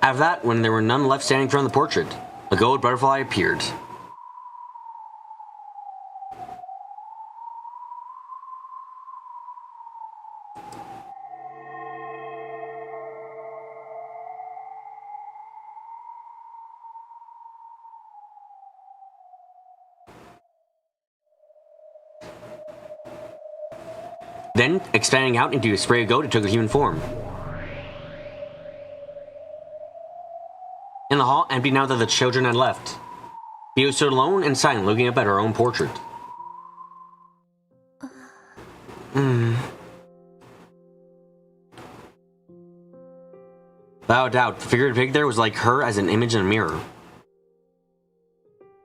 After that, when there were none left standing in front of the portrait, a gold butterfly appeared. Then, expanding out into a spray of gold, it took a human form. In the hall, empty now that the children had left, Beatrice stood alone and silent, looking up at her own portrait. Without a doubt, the figure depicted there was like her as an image in a mirror.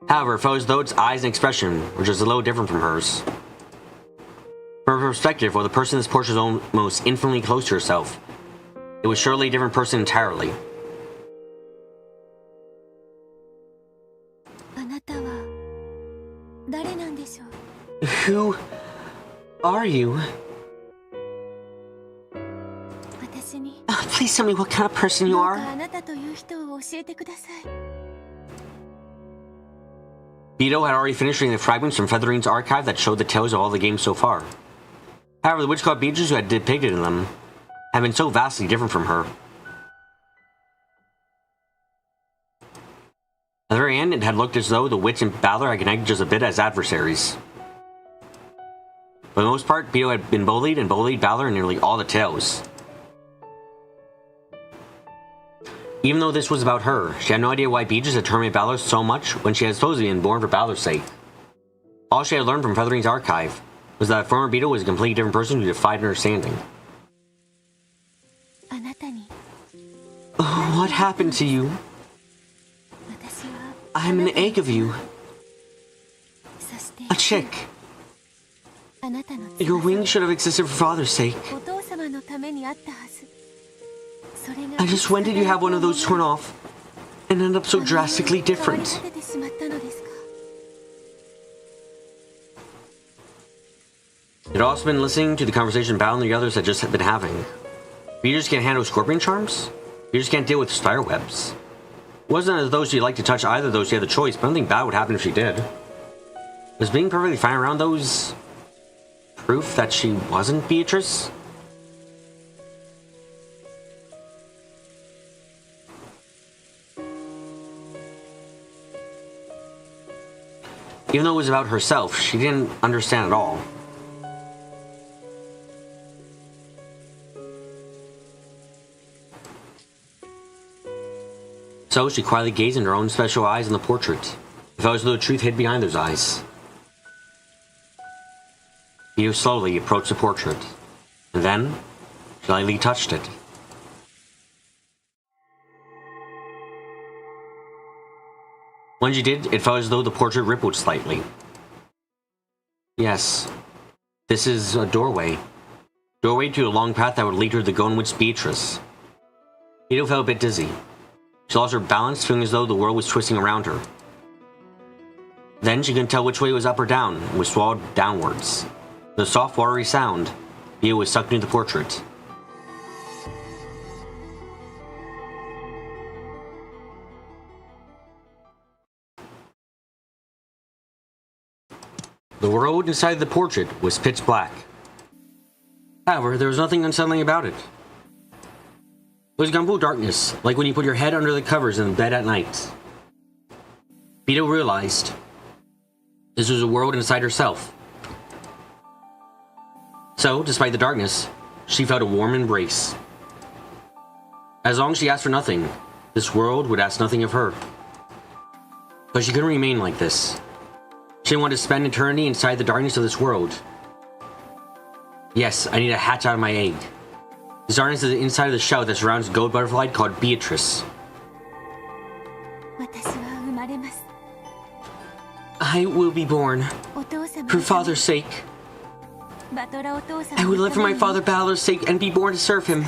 However, it felt as though its eyes and expression were just a little different from hers. From her perspective, while the person in this portrait was almost infinitely close to herself, it was surely a different person entirely. Who are you? Please tell me what kind of person you are. Beatrice had already finished reading the fragments from Featherine's archive that showed the tales of all the games so far. However, the witch called Beatrice who had depicted in them had been so vastly different from her. At the very end, it had looked as though the witch and Balor had connected just a bit as adversaries. For the most part, Beatrice had been bullied and bullied Balor in nearly all the tales. Even though this was about her, she had no idea why Beatrice had tormented Balor so much when she had supposedly been born for Balor's sake. All she had learned from Featherine's archive was that former Beatrice was a completely different person who defied understanding. Oh, what happened to you? I'm an egg of you. A chick. Your wings should have existed for father's sake. And just when did you have one of those torn off and end up so drastically different? It had also been listening to the conversation Bao and the others had just been having. Beatrice can't handle scorpion charms? Beatrice can't deal with spider webs. It wasn't as though she'd like to touch either of those she had the choice, but nothing bad would happen if she did. Was being perfectly fine around those proof that she wasn't Beatrice? Even though it was about herself, she didn't understand at all. So she quietly gazed into her own special eyes in the portrait. It felt as though the truth hid behind those eyes. Beatrice slowly approached the portrait, and then she lightly touched it. When she did, it felt as though the portrait rippled slightly. Yes, this is a doorway. Doorway to a long path that would lead her to the golden witch Beatrice. Beatrice felt a bit dizzy. She lost her balance, feeling as though the world was twisting around her. Then she couldn't tell which way was up or down, and was swallowed downwards. With a soft, watery sound, Beatrice was sucked into the portrait. The world inside the portrait was pitch black. However, there was nothing unsettling about it. It was complete darkness, like when you put your head under the covers in bed at night. Beatrice realized this was a world inside herself. So, despite the darkness, she felt a warm embrace. As long as she asked for nothing, this world would ask nothing of her. But she couldn't remain like this. She didn't want to spend eternity inside the darkness of this world. Yes, I need to hatch out of my egg. This darkness is the inside of the shell that surrounds the gold butterfly called Beatrice. I will be born. For father's sake. I will live for my father Balor's sake and be born to serve him.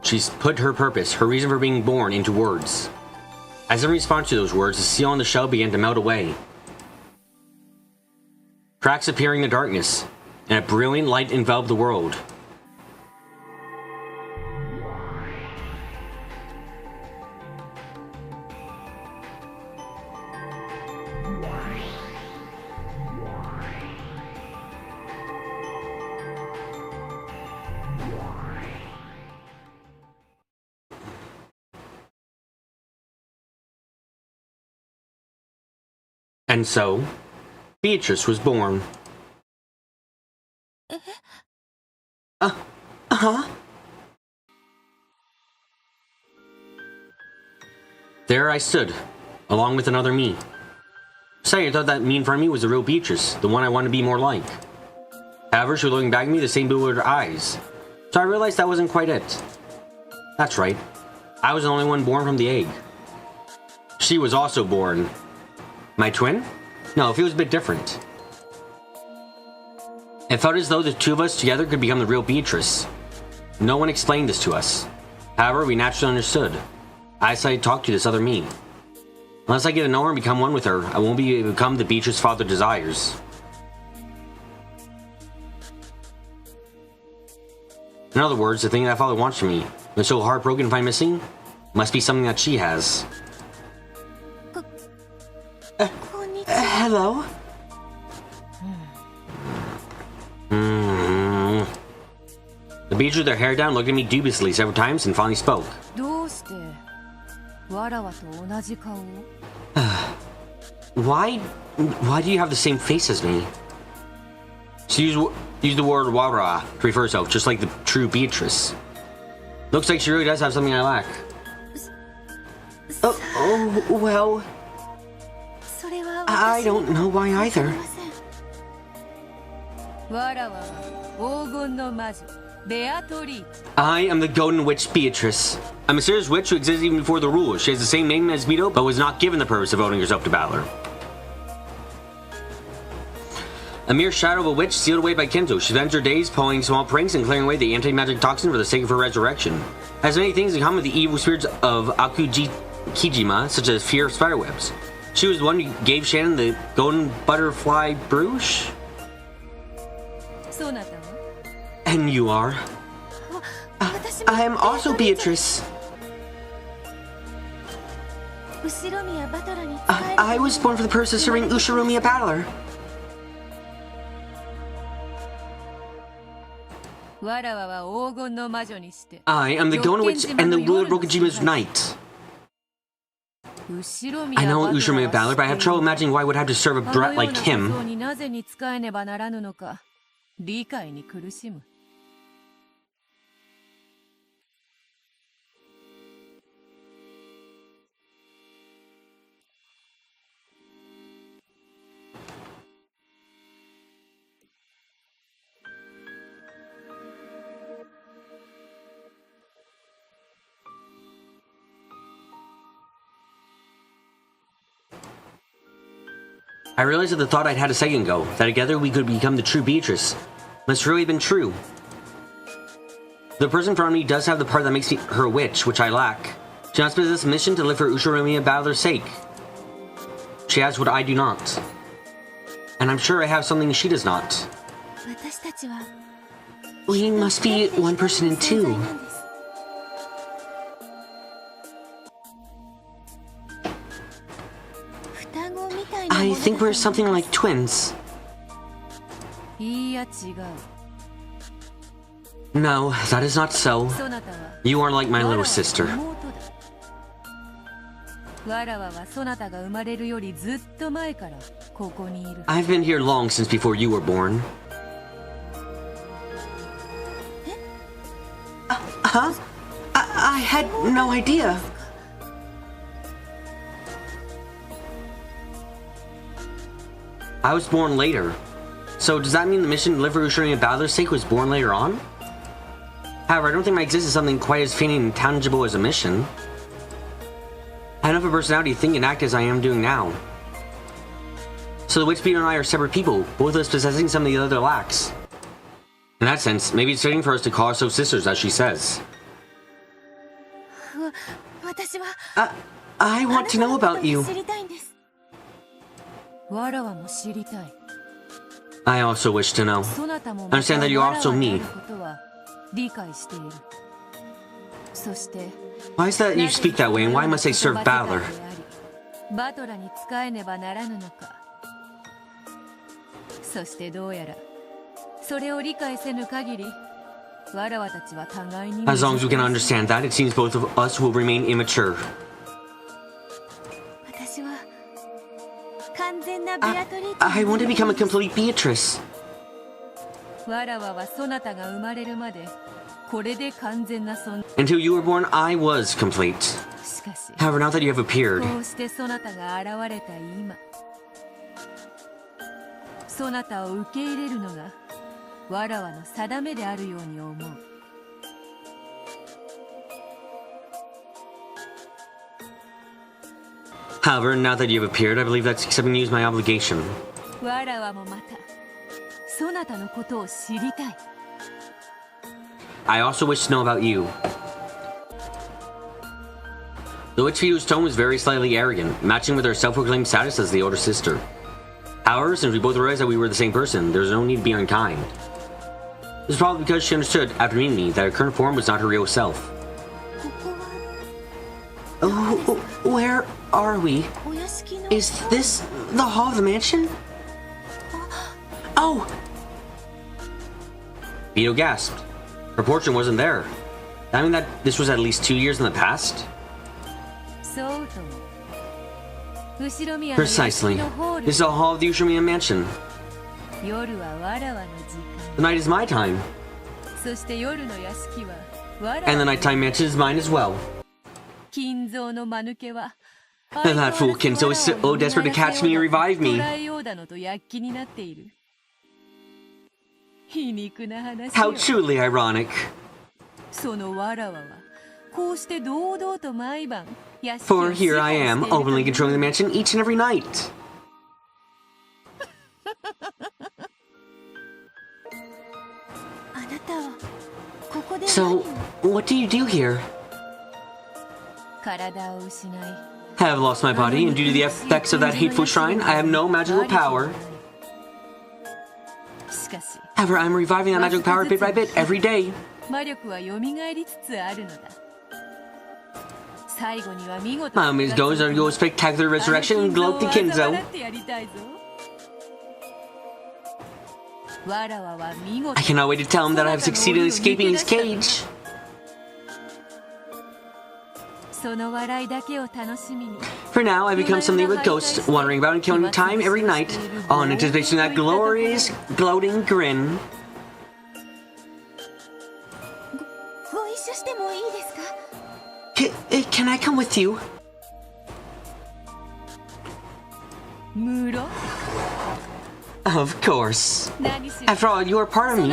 She's put her purpose, her reason for being born, into words. As in response to those words, the seal on the shell began to melt away. Cracks appearing in the darkness, and and a brilliant light enveloped the world. And so, Beatrice was born. There I stood, along with another me. Say, I thought that me in front of me was the real Beatrice, the one I wanted to be more like. However, she was looking back at me, the same bewildered eyes. So I realized that wasn't quite it. That's right. I was the only one born from the egg. She was also born. My twin? No, it feels a bit different. It felt as though the two of us together could become the real Beatrice. No one explained this to us. However, we naturally understood. I decided to talk to this other me. Unless I get to know her and become one with her, I won't be able to become the Beatrice father desires. In other words, the thing that father wants from me, I'm so heartbroken if I'm missing, must be something that she has. Hello? The Beatrice with her hair down looked at me dubiously several times and finally spoke. Why do you have the same face as me? She used the word wara to refer herself, just like the true Beatrice. Looks like she really does have something I lack. Well... I don't know why either. I am the Golden Witch Beatrice. A mysterious witch who existed even before the rules. She has the same name as beatwo, but was not given the purpose of devoting herself to valor. A mere shadow of a witch sealed away by Kento, she spends her days pulling small pranks and clearing away the anti-magic toxin for the sake of her resurrection. Has many things in common with the evil spirits of Akujijima, such as fear of spiderwebs. She was the one who gave Shannon the golden butterfly brooch? And you are? I am also Beatrice. I was born for the purpose of serving Ushiromi, a battler. I am the Golden Witch and the ruler of Rokenjima's knight. I know Ushiromi, a battler, but I have trouble imagining why I would have to serve a brat like him. I realized that the thought I'd had a second ago, that together we could become the true Beatrice, must really have been true. The person in front of me does have the part that makes her a witch, which I lack. She must possess a mission to live for Ushiromi, a battler's sake. She has what I do not. And I'm sure I have something she does not. We must be one person in two. I think we're something like twins. No, that is not so. You are like my little sister. I've been here long since before you were born. Huh? I had no idea. I was born later. So does that mean the mission to live for Ushiromi, a battler's sake was born later on? However, I don't think my existence is something quite as faint and intangible as a mission. I have enough of a personality to think and act as I am doing now. So the Witch Beater and I are separate people, both of us possessing something the other lacks. In that sense, maybe it's fitting for us to call ourselves sisters, as she says. I want to know about you. I also wish to know. Understand that you're also me. Why is that you speak that way, and why must I serve Battler? As long as we can understand that, it seems both of us will remain immature. I want to become a complete Beatrice. Until you were born, I was complete. However, now that you have appeared, However, now that you have appeared, I believe that accepting you is my obligation. I also wish to know about you. The witch Beatwo's tone was very slightly arrogant, matching with her self-proclaimed status as the older sister. However, since we both realized that we were the same person, there was no need to be unkind. This is probably because she understood, after meeting me, that her current form was not her real self. Where are we? Is this the hall of the mansion? Oh! Beatwo gasped. Her portrait wasn't there. That mean that this was at least 2 years in the past? Precisely. This is the hall of the Ushimiya mansion. The night is my time. And the nighttime mansion is mine as well. And that fool Kinzo is so desperate to catch me and revive me. How truly ironic. For here I am, openly controlling the mansion each and every night. So, what do you do here? I have lost my body, and due to the effects of that hateful shrine, I have no magical power. However, I'm reviving that magical power bit by bit every day. My army's goals are to go spectacular resurrection and gloat the Kinzo. I cannot wait to tell him that I have succeeded in escaping his cage. For now, I've become something of a ghost, wandering about and killing time every night, all in anticipation of that glorious, gloating grin. Can I come with you? Of course. After all, you are part of me.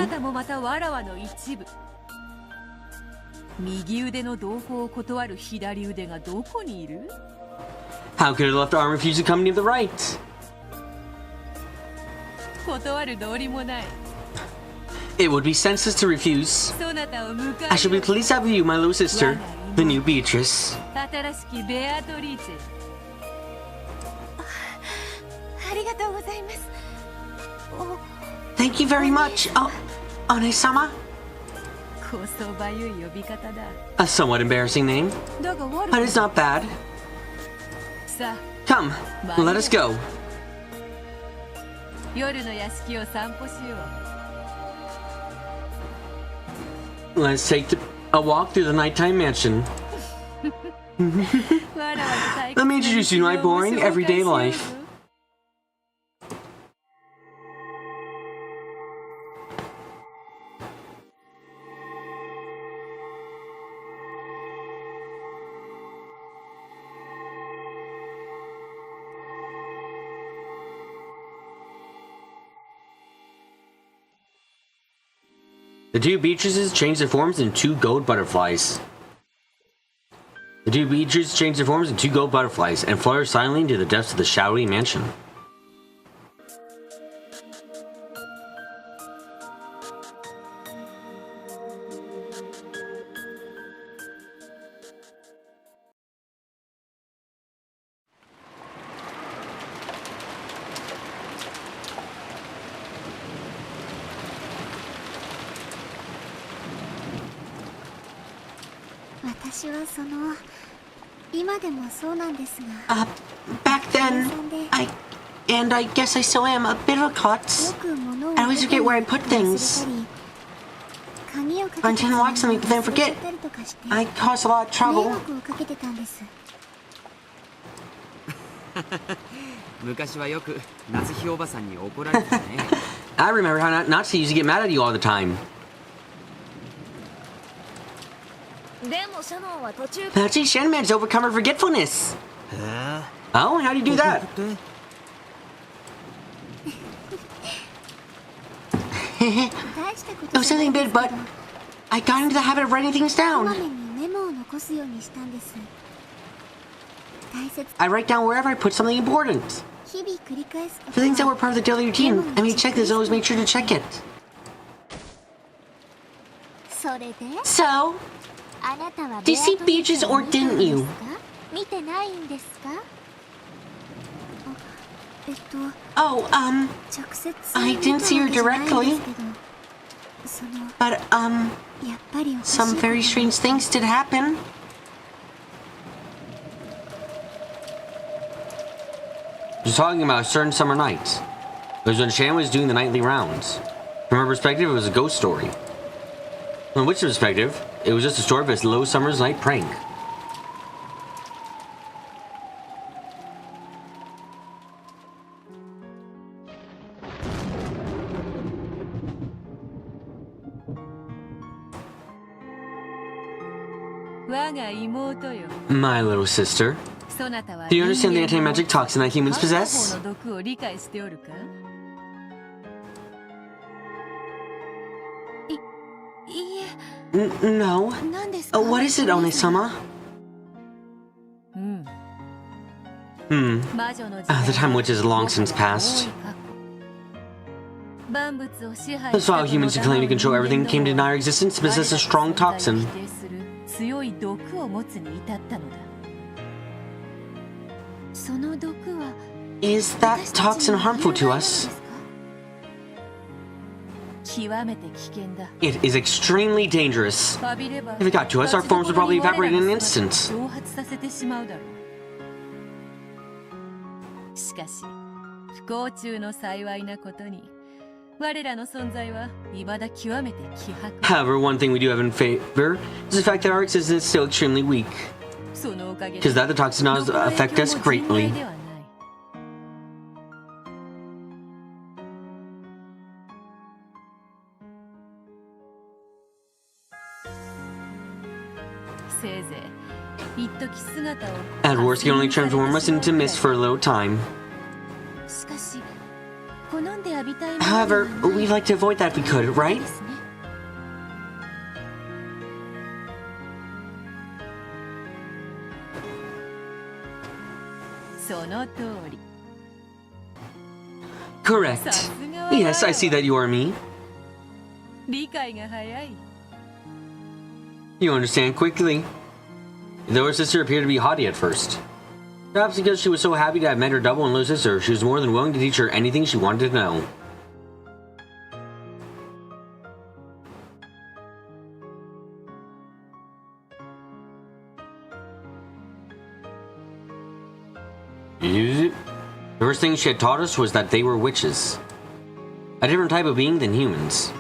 How could a left arm refuse the company of the right? It would be senseless to refuse. I shall be pleased to have you, my little sister, the new Beatrice. Thank you very much, Ane-sama. A somewhat embarrassing name, but it's not bad. Come, let us go. Let's take a walk through the nighttime mansion. Let me introduce you to my boring, everyday life. The two Beatrices change their forms into two gold butterflies. The two Beatrices change their forms into two gold butterflies and flutter silently into the depths of the shadowy mansion. Back then, I guess I still am, a bit of a klutz. I always forget where I put things. I intend to lock something, but then forget. I cause a lot of trouble. I remember how Natsu used to get mad at you all the time. But gee, Shannon managed to overcome her forgetfulness. Oh, how do you do that? It was something big, but I got into the habit of writing things down. I write down wherever I put something important. For things that were part of the daily routine, I made check this, always make sure to check it. So, did you see Beatrice or didn't you? Oh, I didn't see her directly. But, some very strange things did happen. She's talking about a certain summer night. It was when Shan was doing the nightly rounds. From her perspective, it was a ghost story. From Witch's perspective, it was just a story of a slow summer's night prank. My little sister. Do you understand the anti-magic toxin that humans possess? No. What is it, One-sama? The time which is long since passed. That's why humans who claim to control everything came to deny our existence to possess a strong toxin. Is that toxin harmful to us? It is extremely dangerous. If it got to us, our forms would probably evaporate in an instant. However, one thing we do have in favor is the fact that our existence is still extremely weak. Because that the toxin does affect us greatly. At worst, it can only transform us into mist for a little time. However, we'd like to avoid that if we could, right? Correct. Yes, I see that you are me. You understand quickly. Though her sister appeared to be haughty at first. Perhaps because she was so happy to have met her double and little sister, she was more than willing to teach her anything she wanted to know. The first thing she had taught us was that they were witches. A different type of being than humans.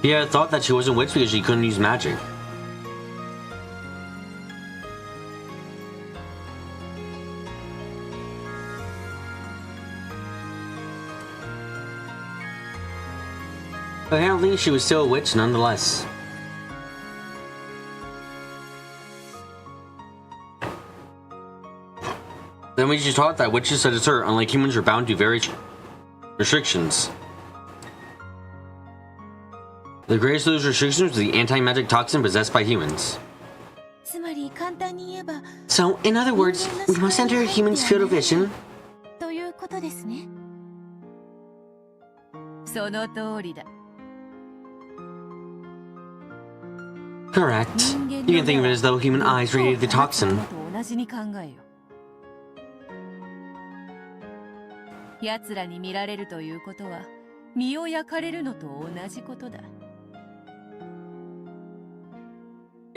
She had thought that she wasn't a witch because she couldn't use magic. Apparently, she was still a witch nonetheless. Then we just taught that witches such as her, unlike humans, are bound to various restrictions. The greatest of those restrictions was the anti-magic toxin possessed by humans. So, in other words, we must enter a human's field of vision. Correct. You can think of it as though human eyes radiate the toxin.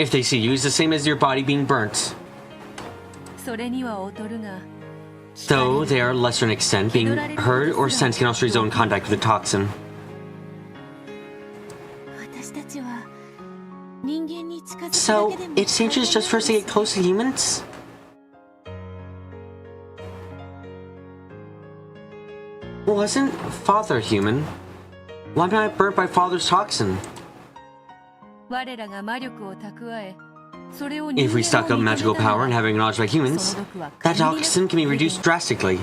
If they see you as the same as your body being burnt. Though they are lesser in extent, being heard or sensed can also result in contact with the toxin. So, it's dangerous just for us to get close to humans? Wasn't Father human? Why am I burnt by Father's toxin? If we stock up magical power and have it acknowledged by humans, that toxin can be reduced drastically.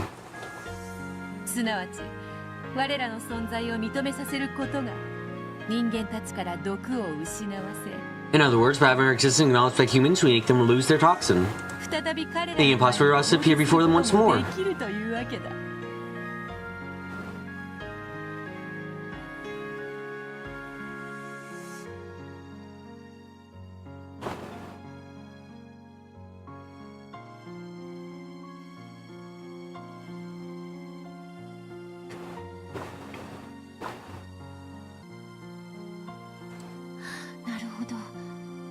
In other words, by having our existence acknowledged by humans, we make them lose their toxin, making it possible for us to appear before them once more.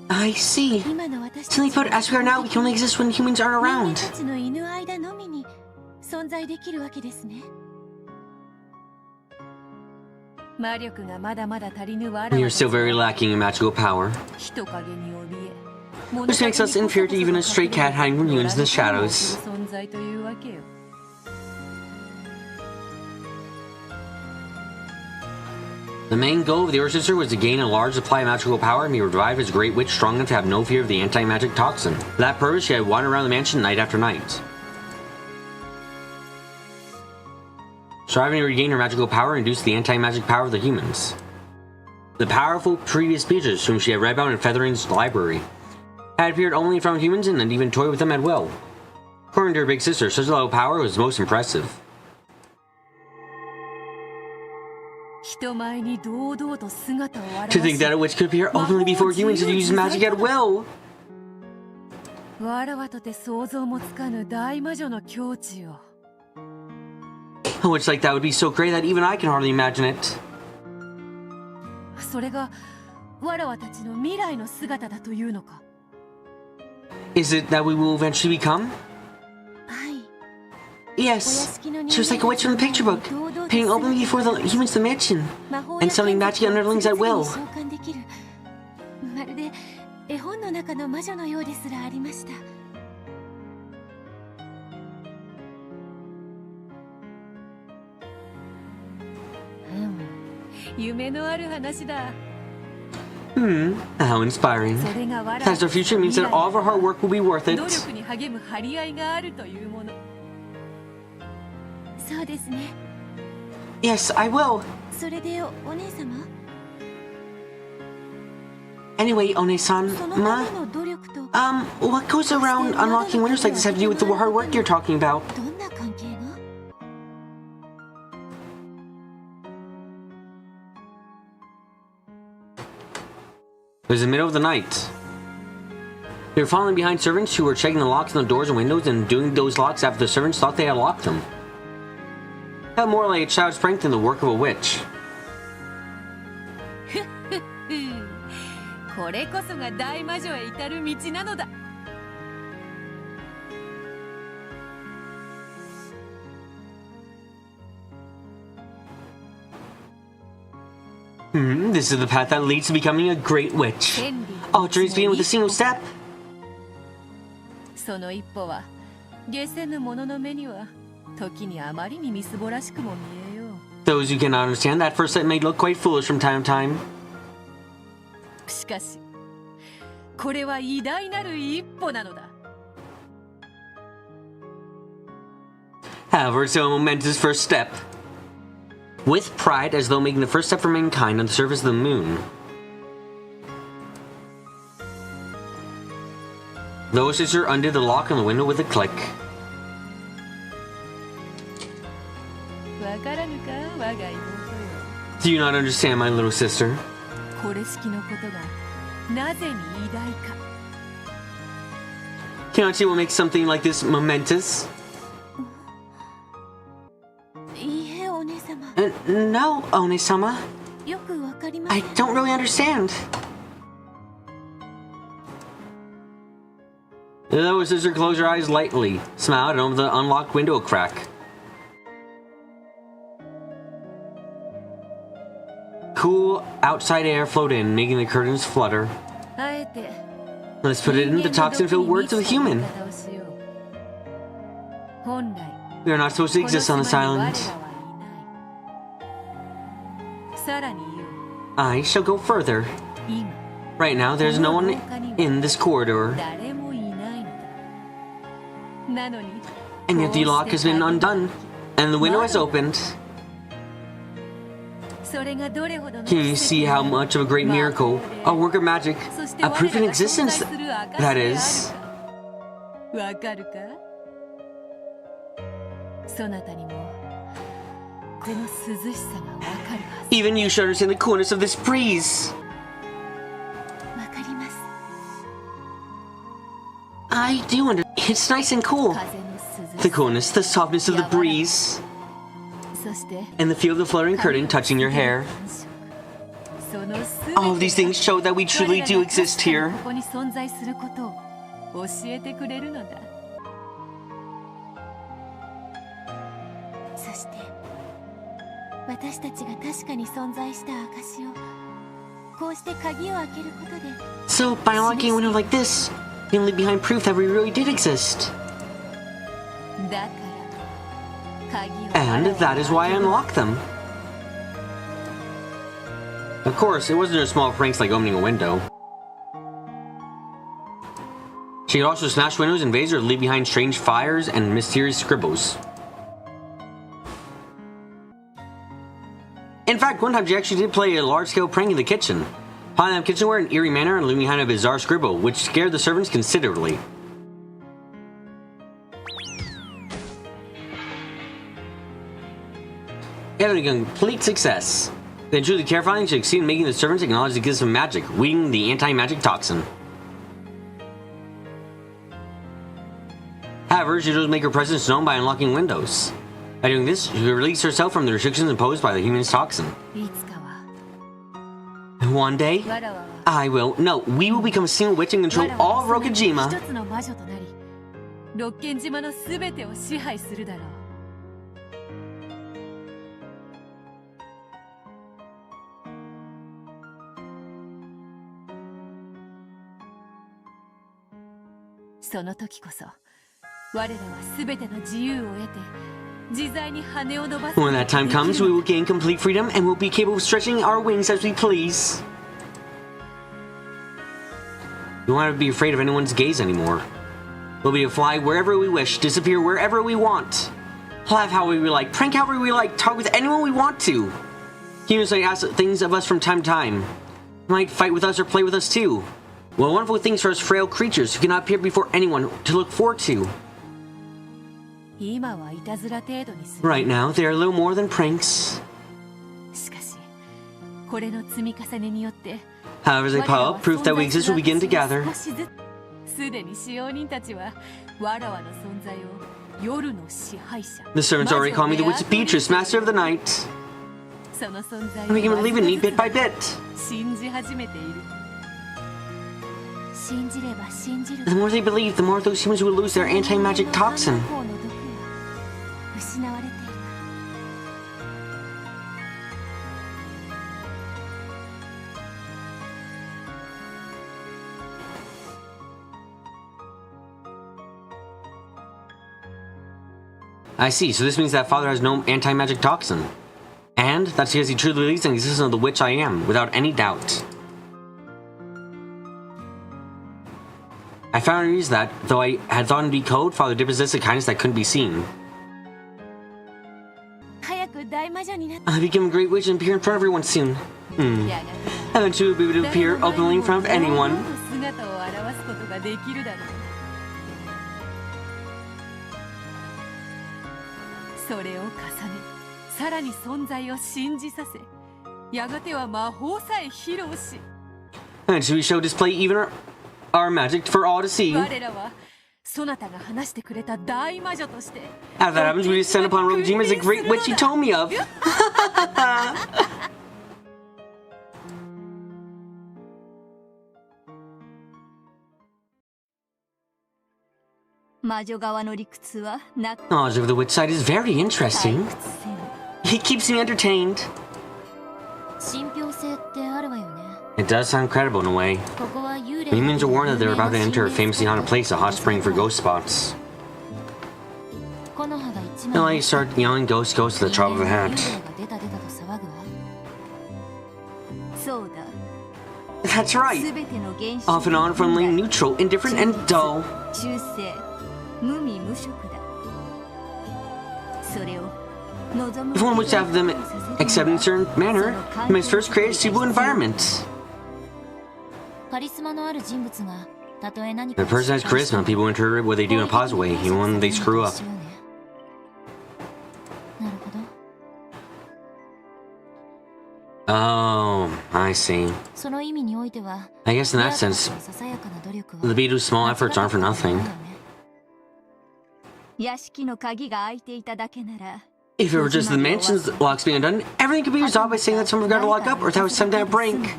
I see. Simply put, as we are now, we can only exist when humans aren't around. We are still very lacking in magical power, which makes us inferior to even a stray cat hiding from humans in the shadows. The main goal of the Earth Sister was to gain a large supply of magical power and be revived as a great witch strong enough to have no fear of the anti-magic toxin. For that purpose, she had wandered around the mansion night after night, striving to regain her magical power and reduce the anti-magic power of the humans. The powerful previous beatrice, whom she had read about in Feathering's library, had appeared only in front of humans and even toyed with them at will. According to her big sister, such a level of power was most impressive. To think that a witch could appear openly before humans and use magic at will! A witch like that would be so great that even I can hardly imagine it. Is it that we will eventually become? Yes, she was like a witch from the picture book, appearing openly before the humans the mansion, and summoning magic underlings at will. How inspiring. As our future means that all of our hard work will be worth it. Yes, I will. Anyway, One-san, what goes around unlocking windows like this have to do with the hard work you're talking about? It was the middle of the night. They were following behind servants who were checking the locks on the doors and windows and doing those locks after the servants thought they had locked them. Felt more like a child's prank than the work of a witch. This is the path that leads to becoming a great witch. All journeys begin with a single step. Those who cannot understand that first step may look quite foolish from time to time. However, it's a momentous first step. With pride, as though making the first step for mankind on the surface of the moon. The sister undid the lock on the window with a click. Do you not understand, my little sister? Cannot you make something like this momentous? No, One-sama. I don't really understand. The little sister closed her eyes lightly, smiled, and opened the unlocked window crack. Cool outside air flowed in, making the curtains flutter. Let's put it in the toxin-filled words of a human. We are not supposed to exist on this island. I shall go further. Right now, there's no one in this corridor. And yet the lock has been undone, and the window has opened. Can you see how much of a great miracle, a work of magic, a proof in existence that is? Even you should understand the coolness of this breeze. I do understand. It's nice and cool. The coolness, the softness of the breeze, and the feel of the fluttering curtain touching your hair. All of these things show that we truly do exist here. So, by unlocking a window like this, you leave behind proof that we really did exist. And that is why I unlocked them. Of course, it wasn't just small pranks like opening a window. She could also smash windows and vases or leave behind strange fires and mysterious scribbles. In fact, one time she actually did play a large-scale prank in the kitchen, piling up kitchenware in an eerie manner and leaving behind a bizarre scribble, which scared the servants considerably. It had been a complete success. Then truly terrifying, she succeeded in making the servants acknowledge the existence of magic, weakening the anti-magic toxin. However, she chose to make her presence known by unlocking windows. By doing this, she could release herself from the restrictions imposed by the human's toxin. One day, we will become a single witch and control all of Rokenjima. When that time comes, we will gain complete freedom and will be capable of stretching our wings as we please. We won't have to be afraid of anyone's gaze anymore. We'll be able to fly wherever we wish, disappear wherever we want, laugh however we like, prank however we like, talk with anyone we want to. Humans might ask things of us from time to time. They might fight with us or play with us too. What wonderful things for us frail creatures who cannot appear before anyone to look forward to. Right now, they are a little more than pranks. However, as they pile up, proof that we exist will begin to gather. The servants already call me the witch Beatrice, master of the night. I begin believing me bit by bit. The more they believe, the more those humans will lose their anti-magic toxin. I see, so this means that father has no anti-magic toxin. And that's because he truly believes in the existence of the witch I am, without any doubt. I found reasons that, though I had thought him to be cold, Father did possess a kindness that couldn't be seen. I became a great witch and appear in front of everyone soon. Eventually we'll be able to appear openly in front of anyone. And so we shall display even our magic for all to see. After that happens, we descend upon Rokenjima as a great witch he told me of. Knowledge of the witch side is very interesting. It keeps me entertained. It does sound credible in a way. Humans are warned that they're about to enter a famously haunted place, a hot spring for ghost spots. They'll like start yelling ghost ghost at the drop of a hat. That's right. Off and on, friendly, neutral, indifferent, and dull. If one wishes to have them accept in a certain manner, you must first create a suitable environment. The person has charisma, people interpret what they do in a positive way, even when they screw up. Oh, I see. I guess in that sense, the beatwo's small efforts aren't for nothing. If it were just the mansion's locks being undone, everything could be resolved by saying that someone forgot to lock up or that was some kind of prank.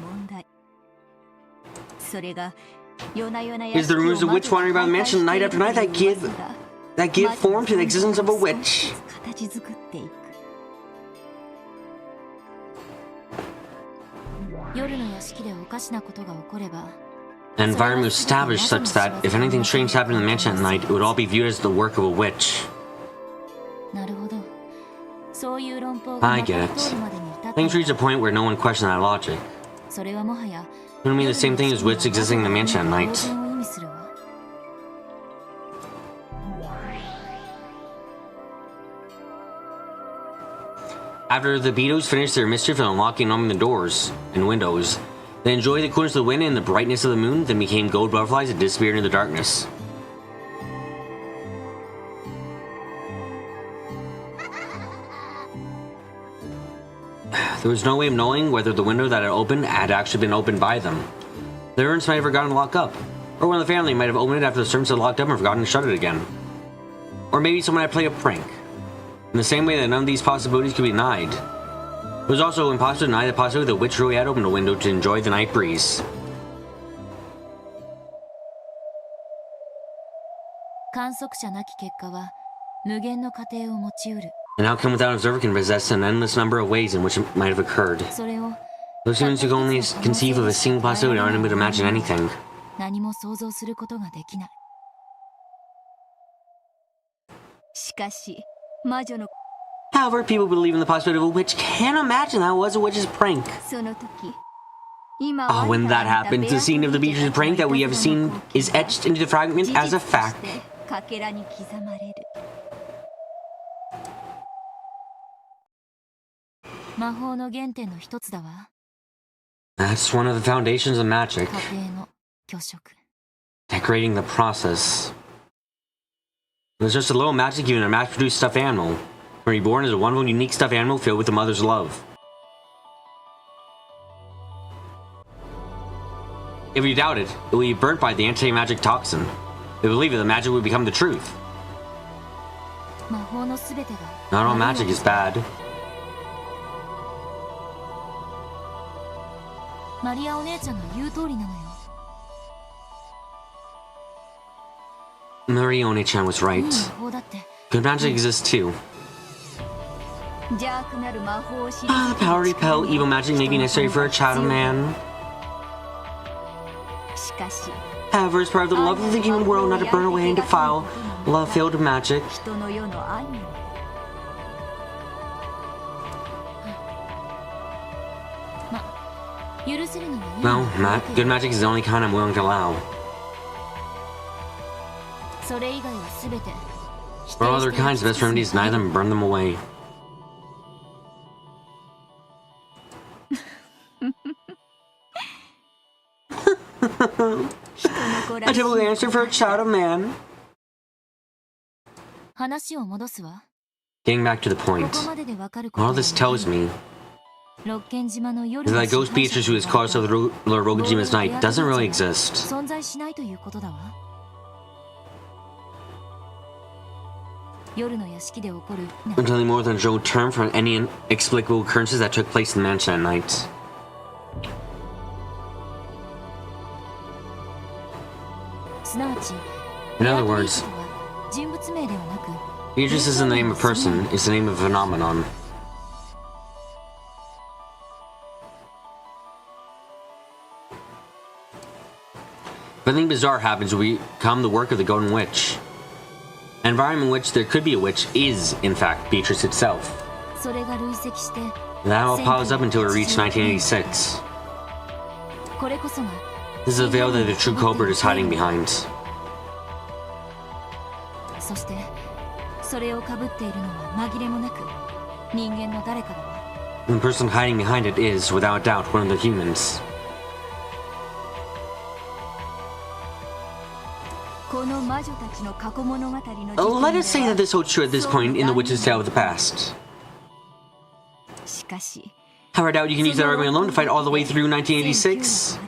Is the rumors of witch wandering around the mansion night after night that give form to the existence of a witch. An environment was established such that if anything strange happened in the mansion at night, it would all be viewed as the work of a witch. I get it. Things reach a point where no one questions that logic. It would mean the same thing as witch existing in the mansion at night. After the beatwos finished their mischief and unlocking and opening the doors and windows, they enjoyed the coolness of the wind and the brightness of the moon, then became gold butterflies that disappeared into the darkness. There was no way of knowing whether the window that had opened had actually been opened by them. The parents might have forgotten to lock up, or one of the family might have opened it after the servants had locked up and forgotten to shut it again. Or maybe someone had played a prank. In the same way that none of these possibilities could be denied. It was also impossible to deny the possibility that the witch really had opened a window to enjoy the night breeze. An outcome without an observer can possess an endless number of ways in which it might have occurred. Those humans who can only conceive of a single possibility aren't able to imagine anything. However, people who believe in the possibility of a witch can't imagine that it was a witch's prank. Oh, when that happens, the scene of the beatrice's prank that we have seen is etched into the fragment as a fact. That's one of the foundations of magic. Decorating the process. There's just a little magic even in a mass-produced stuffed animal. Reborn as a wonderful, unique stuffed animal filled with the mother's love. If you doubt it, it will be burnt by the anti-magic toxin. They believe that the magic will become the truth. Not all magic is bad. Maria One-chan was right. Good magic exists too. The power to repel evil magic may be necessary for a child of man. However, it's part of the love of the human world not to burn away and defile love-filled magic. Well, good magic is the only kind I'm willing to allow. For all other kinds, the best remedy is deny them and burn them away. A typical answer for a child of man. Getting back to the point, all this tells me is that ghost beatrice who is called herself the Rokenjima's Night doesn't really exist. Nothing more than a general term for any inexplicable occurrences that took place in the mansion at night. In other words, Beatrice isn't the name of a person, it's the name of a phenomenon. If anything bizarre happens, we become the work of the Golden Witch. An environment in which there could be a witch is, in fact, Beatrice itself. That all piles up until we reach 1986. This is a veil that the true culprit is hiding behind. And the person hiding behind it is, without doubt, one of the humans. Let us say that this holds true at this point in the witch's tale of the past. However, I doubt you can use that argument alone to fight all the way through 1986.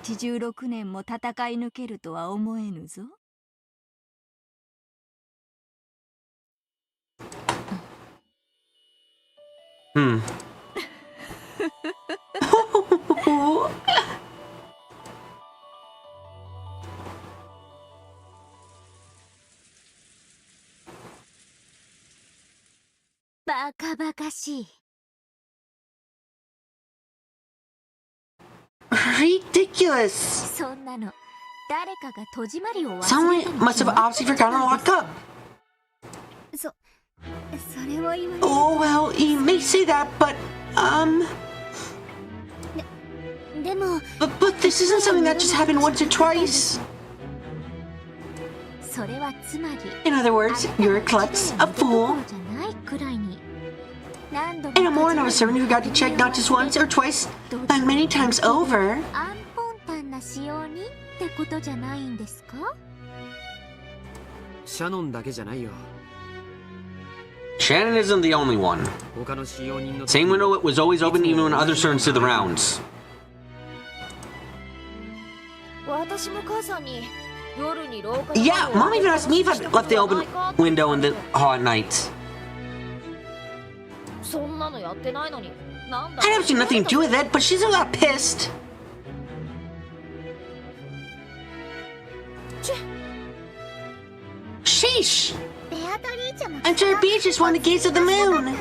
Ridiculous! Someone must have obviously forgotten to lock up. Oh, well, you may say that, but this isn't something that just happened once or twice. In other words, you're a klutz, a fool, and a moron of a servant who got to check not just once or twice, but many times over. Shannon isn't the only one. Same window was always open even when other servants did the rounds. Yeah, Mom even asked me if I'd left the open window in the hall at night. I had absolutely nothing to do with it, but she still got pissed. Sheesh! I'm sure Beatrice wanted to gaze at the moon.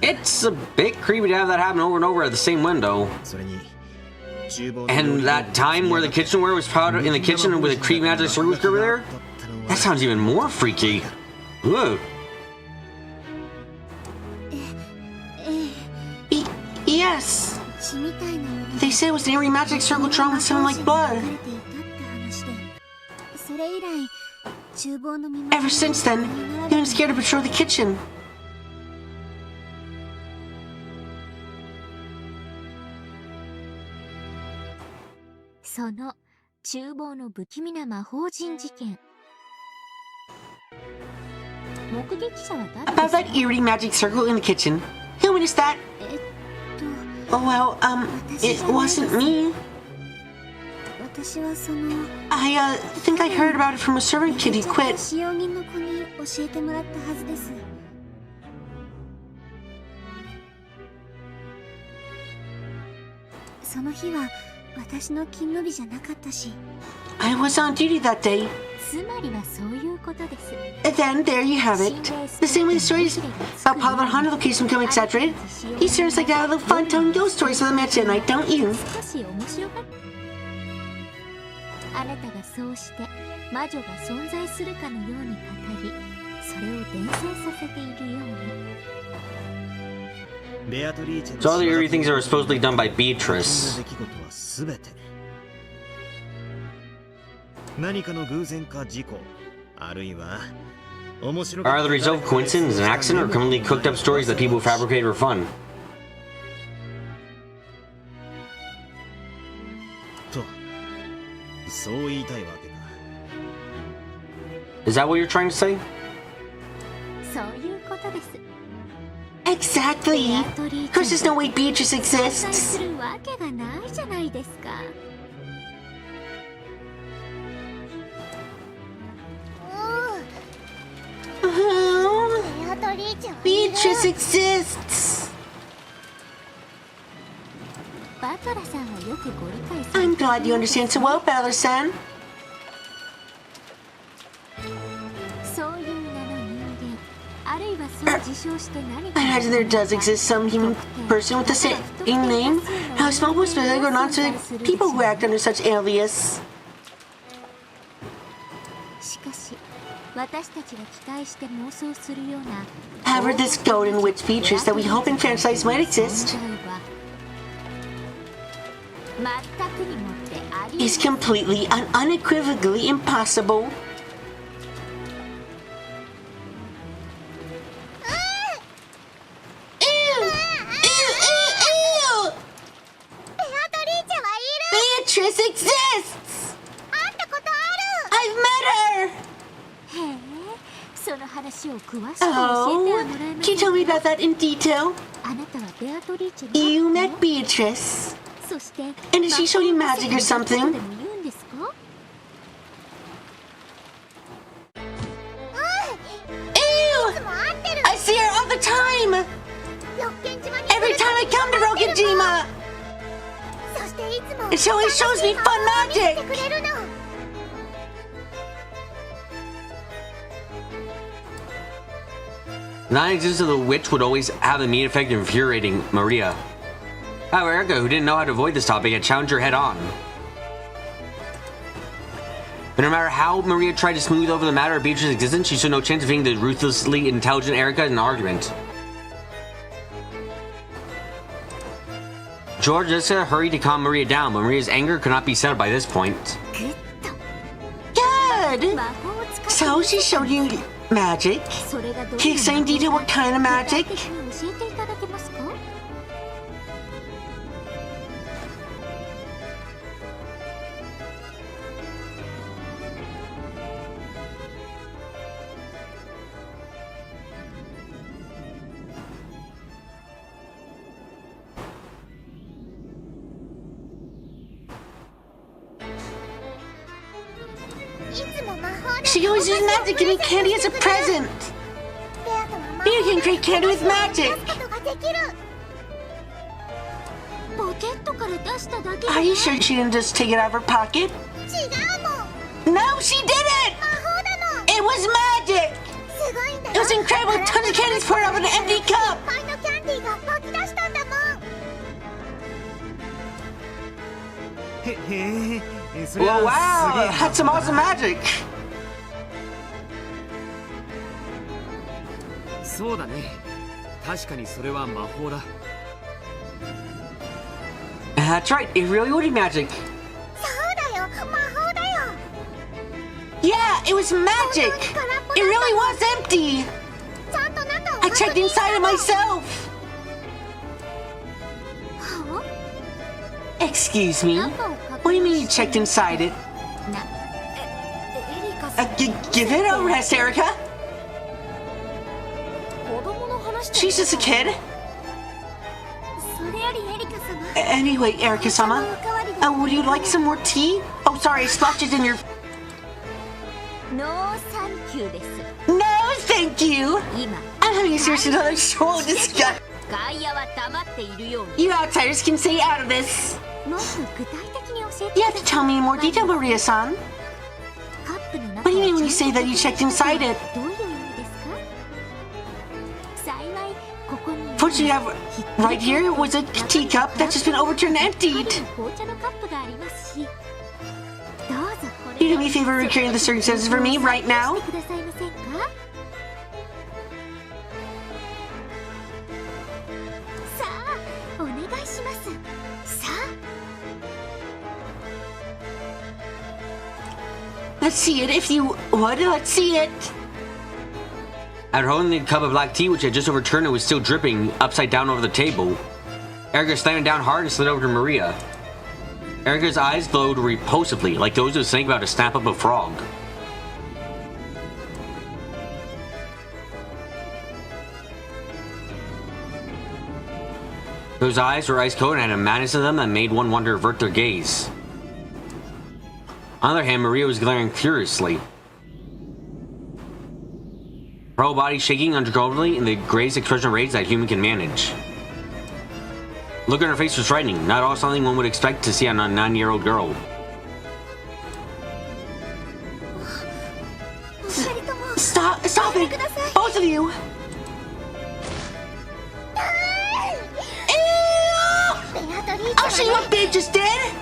It's a bit creepy to have that happen over and over at the same window. And that time where the kitchenware was found in the kitchen with a creepy magic circle over there? That sounds even more freaky. Ugh. Yes. They said it was an eerie magic circle drawn with something like blood. Ever since then, I've been scared to patrol the kitchen. About that eerie magic circle in the kitchen, who witnessed that? Oh, well, it wasn't me. I think I heard about it from a servant kid who quit. I was on duty that day. And then, there you have it. The same way the stories about Pablo and Haunted location become exaggerated, you servants like to have a little fun telling ghost stories on the match at night, don't you? So all the eerie things that were supposedly done by Beatrice. Are the result of coincidence, an accident, or completely cooked up stories that people fabricated for fun? Is that what you're trying to say? Exactly! Of course there's no way Beatrice exists! Beatrice exists! I'm glad you understand so well, Bella-san. I imagine there does exist some human person with the same name. How small was specific or not to people who act under such alias? However, this golden witch Beatrice that we hope and fantasize might exist is completely and unequivocally impossible. Beatrice exists! I've met her! Oh, can you tell me about that in detail? You met Beatrice. And did she show you magic or something? Ew! I see her all the time! Every time I come to Rokenjima! She always shows me fun magic! The non-existence of the witch would always have the immediate effect of infuriating Maria. However, Erica, who didn't know how to avoid this topic, had challenged her head-on. But no matter how Maria tried to smooth over the matter of Beatrice's existence, she stood no chance of beating the ruthlessly intelligent Erica in an argument. George and Jessica hurried to calm Maria down, but Maria's anger could not be settled by this point. Good! So she showed you magic? Can you explain in detail what kind of magic? She always uses magic to give me candy as a present! You can create candy with magic! Are you sure she didn't just take it out of her pocket? No, she didn't! It was magic! It was incredible! Tons of candies poured out of an empty cup! Well, wow! That's some awesome magic! That's right, it really would be magic. Yeah, it was magic! It really was empty! I checked inside it myself! Excuse me? What do you mean you checked inside it? Give it a rest, Erica! She's just a kid. Anyway, Erica-sama, would you like some more tea? Oh, sorry, I splashed it in your... No, thank you! I'm having a serious another soul disgust. You outsiders can stay out of this. You have to tell me in more detail, Maria-san. What do you mean when you say that you checked inside it? What you have right here was a teacup that's just been overturned and emptied. You do me a favor recreating the circumstances for me right now? Let's see it if you would. Let's see it. After holding the cup of black tea, which had just overturned and was still dripping upside down over the table, Erica slammed it down hard and slid over to Maria. Erica's eyes glowed repulsively, like those of a snake about to snap up a frog. Those eyes were ice cold and had a madness in them that made one want to avert their gaze. On the other hand, Maria was glaring furiously. Her whole body shaking uncontrollably in the greatest expression of rage that a human can manage. Look on her face was frightening, not all something one would expect to see on a 9-year-old girl. Stop it! Both of you! I'll show you what Beatrice did!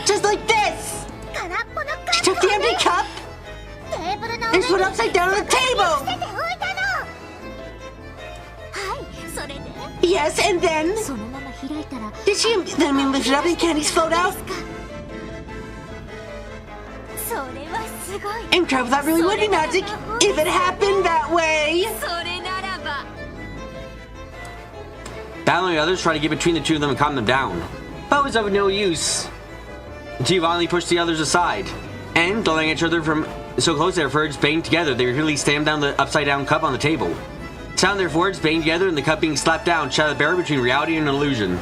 Just like this! She took the empty cup and put it upside down on the table! Yes, and then... Did she then lift it up and candies flowed out? Incredible, that really would be magic if it happened that way! Battling others tried to get between the two of them and calm them down, but it was of no use. She violently pushed the others aside, and glaring at each other from so close their foreheads banged together, they repeatedly slammed down the upside-down cup on the table. Sound their foreheads banged together and the cup being slapped down shot a barrier between reality and illusion.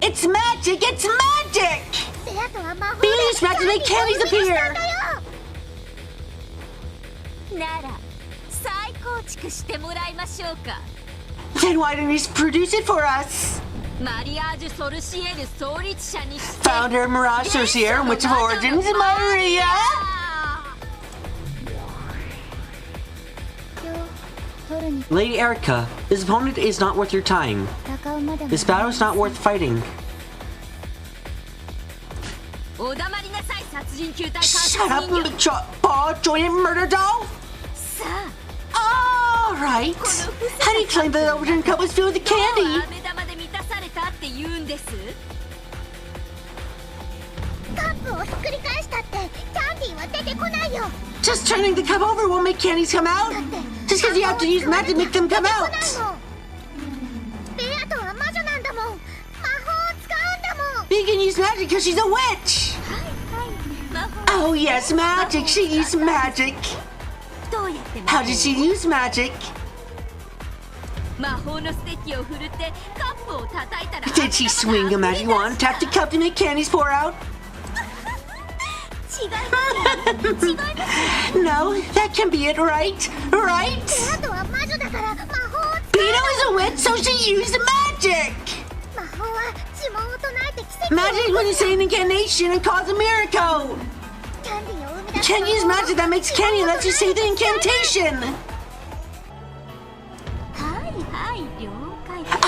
It's magic! It's magic! Beatwo's magic to make candies appear! Then why didn't you produce it for us? Founder Mirage Sorcier, Witch of Origins, Maria! Lady Erica, this opponent is not worth your time. This battle is not worth fighting. Shut up, ball jointed murder doll! Alright! How do you claim that the overturned cup was filled with candy? Just turning the cup over won't make candies come out! Just because you have to use magic to make them come out! You can use magic because she's a witch! Oh yes, magic! She used magic! How did she use magic? Did she swing a magic wand, tap the cup to make candies pour out? No, that can be it, right? Right? Beato is a witch, so she used magic! Magic when you say an incantation and cause a miracle! You can't use magic that makes candy unless you say the incantation!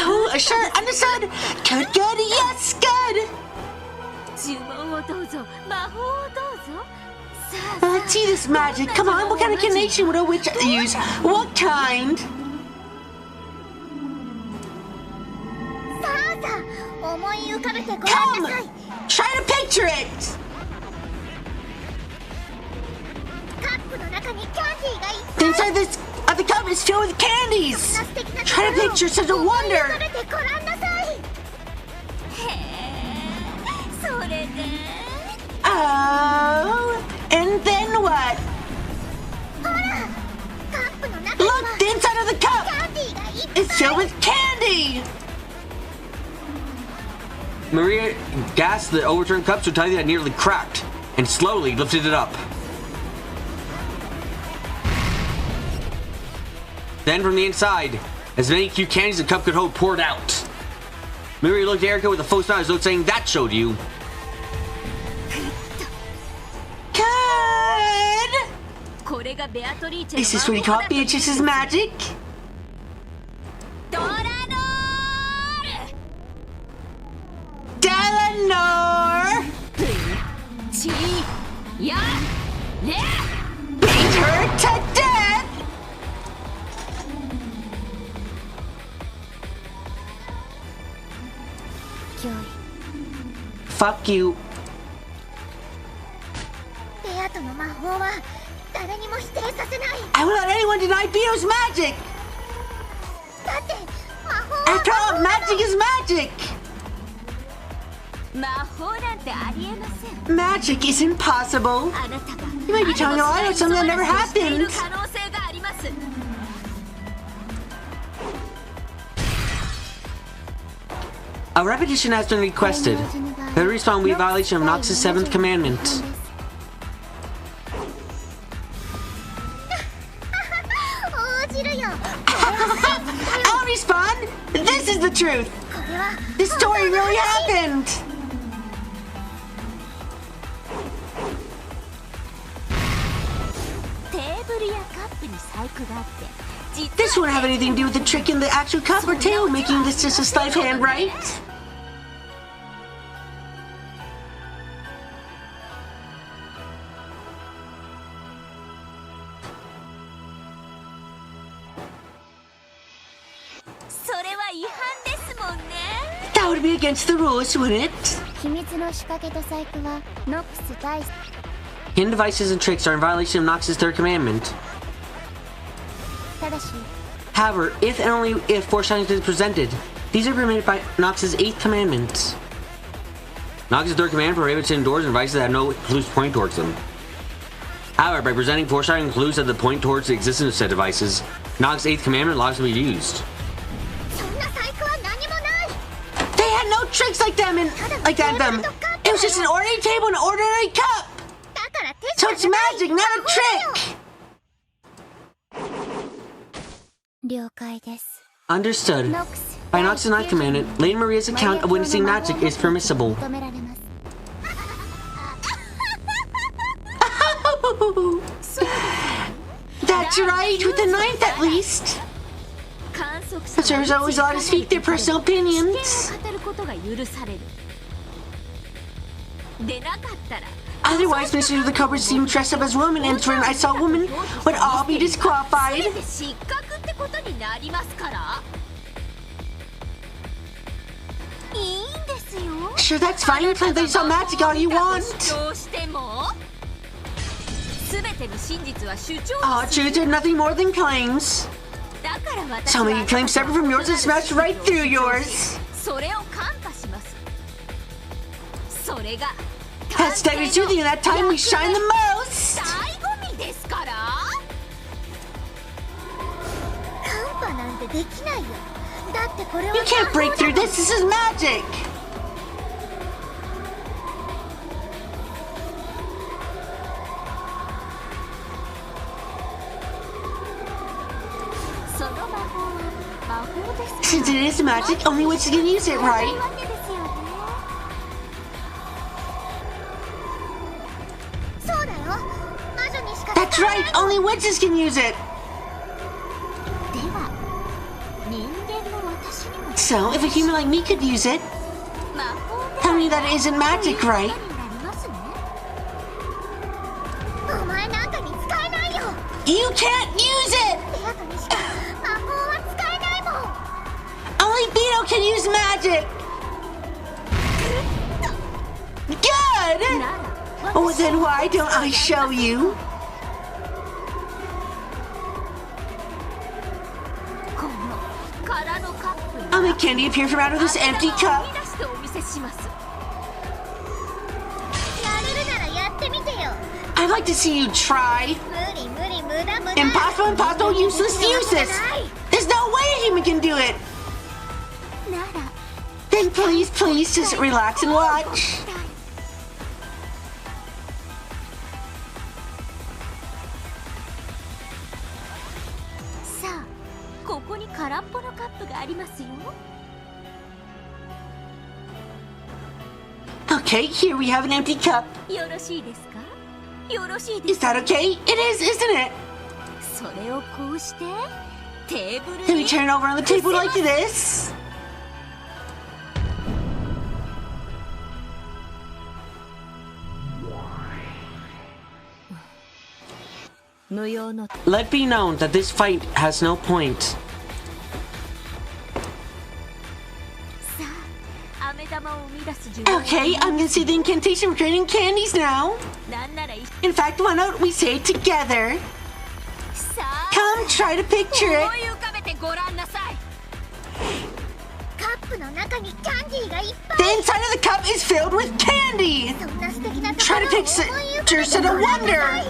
Oh, sure, understood! Good, good, yes, good! Let's see this magic. Come on, what kind of incantation would a witch use? What kind? Come! Try to picture it! The inside of the cup is filled with candies! Try to picture such a wonder! Oh, and then what? Look, the inside of the cup! It's filled with candy! Maria gasped the overturned cup so tightly that it nearly cracked, and slowly lifted it up. Then from the inside, as many cute candies as the cup could hold poured out. Maria looked at Erica with a full smile as though saying, "That showed you." Good! Is this what you call Beatrice's magic? Delanor! Beat her to death! Fuck you. I will not let anyone deny Beato's magic! After all, magic is magic! Magic is impossible. You might be telling a lie about something that never happened. A repetition has been requested. The respawn will be a violation of Nox's 7th commandment. I'll respond! This is the truth! This story really happened! This wouldn't have anything to do with the trick in the actual cup or table, making this just a sleight of hand, right? That would be against the rules, wouldn't it? Hidden devices and tricks are in violation of Nox's 3rd commandment. However, if and only if foreshadowing is presented, these are permitted by Nox's 8th commandment. Nox's 3rd commandment prohibits hidden doors and devices that have no clues point towards them. However, by presenting foreshadowing clues that point towards the existence of said devices, Nox's 8th commandment allows them to be used. They had no tricks like that in them. It was just an ordinary table and an ordinary cup. So it's magic, not a trick. Understood. By Nox's 9th commandment, Lady Maria's account of witnessing magic is permissible. That's right, with the 9th at least. Observers are always allowed to speak their personal opinions. Otherwise, Mr. of the Cupboard seemed dressed up as women, and when I saw a woman, would all be disqualified. Sure, that's fine. You claim that you saw magic all you want. All truths are nothing more than claims. So many claims separate from yours and smashed right through yours. That staggered soothing, and that time we shine the most. You can't break through this. This is magic. Since it is magic, only witches can use it, right? That's right, only witches can use it. So, if a human like me could use it, tell me that it isn't magic, right? You can't use it! Only beato can use magic! Good! Oh, then why don't I show you? I'll make candy appear from out of this empty cup. I'd like to see you try. Impossible, impossible, useless, useless. There's no way a human can do it. Then please, please, just relax and watch. Okay, here we have an empty cup. Is that okay? It is, isn't it? Then we turn it over on the table like this. Let be known that this fight has no point. Okay, I'm gonna say the incantation for creating candies now. In fact, why don't we say it together? Come, try to picture it. The inside of the cup is filled with candy. Try to picture such a wonder.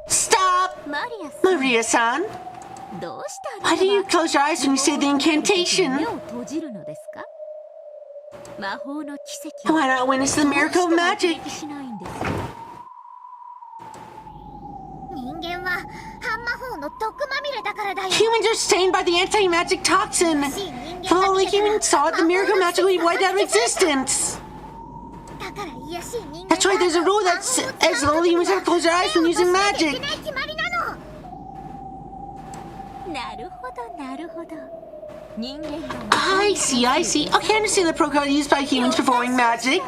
Stop! Maria-san, why do you close your eyes when you say the incantation? Why not witness the miracle of magic? Humans are stained by the anti-magic toxin. If only humans saw it, the miracle magically wiped out of existence. That's why there's a rule that says only humans have to close their eyes when using magic. I see. Okay, I understand the protocol used by humans performing magic.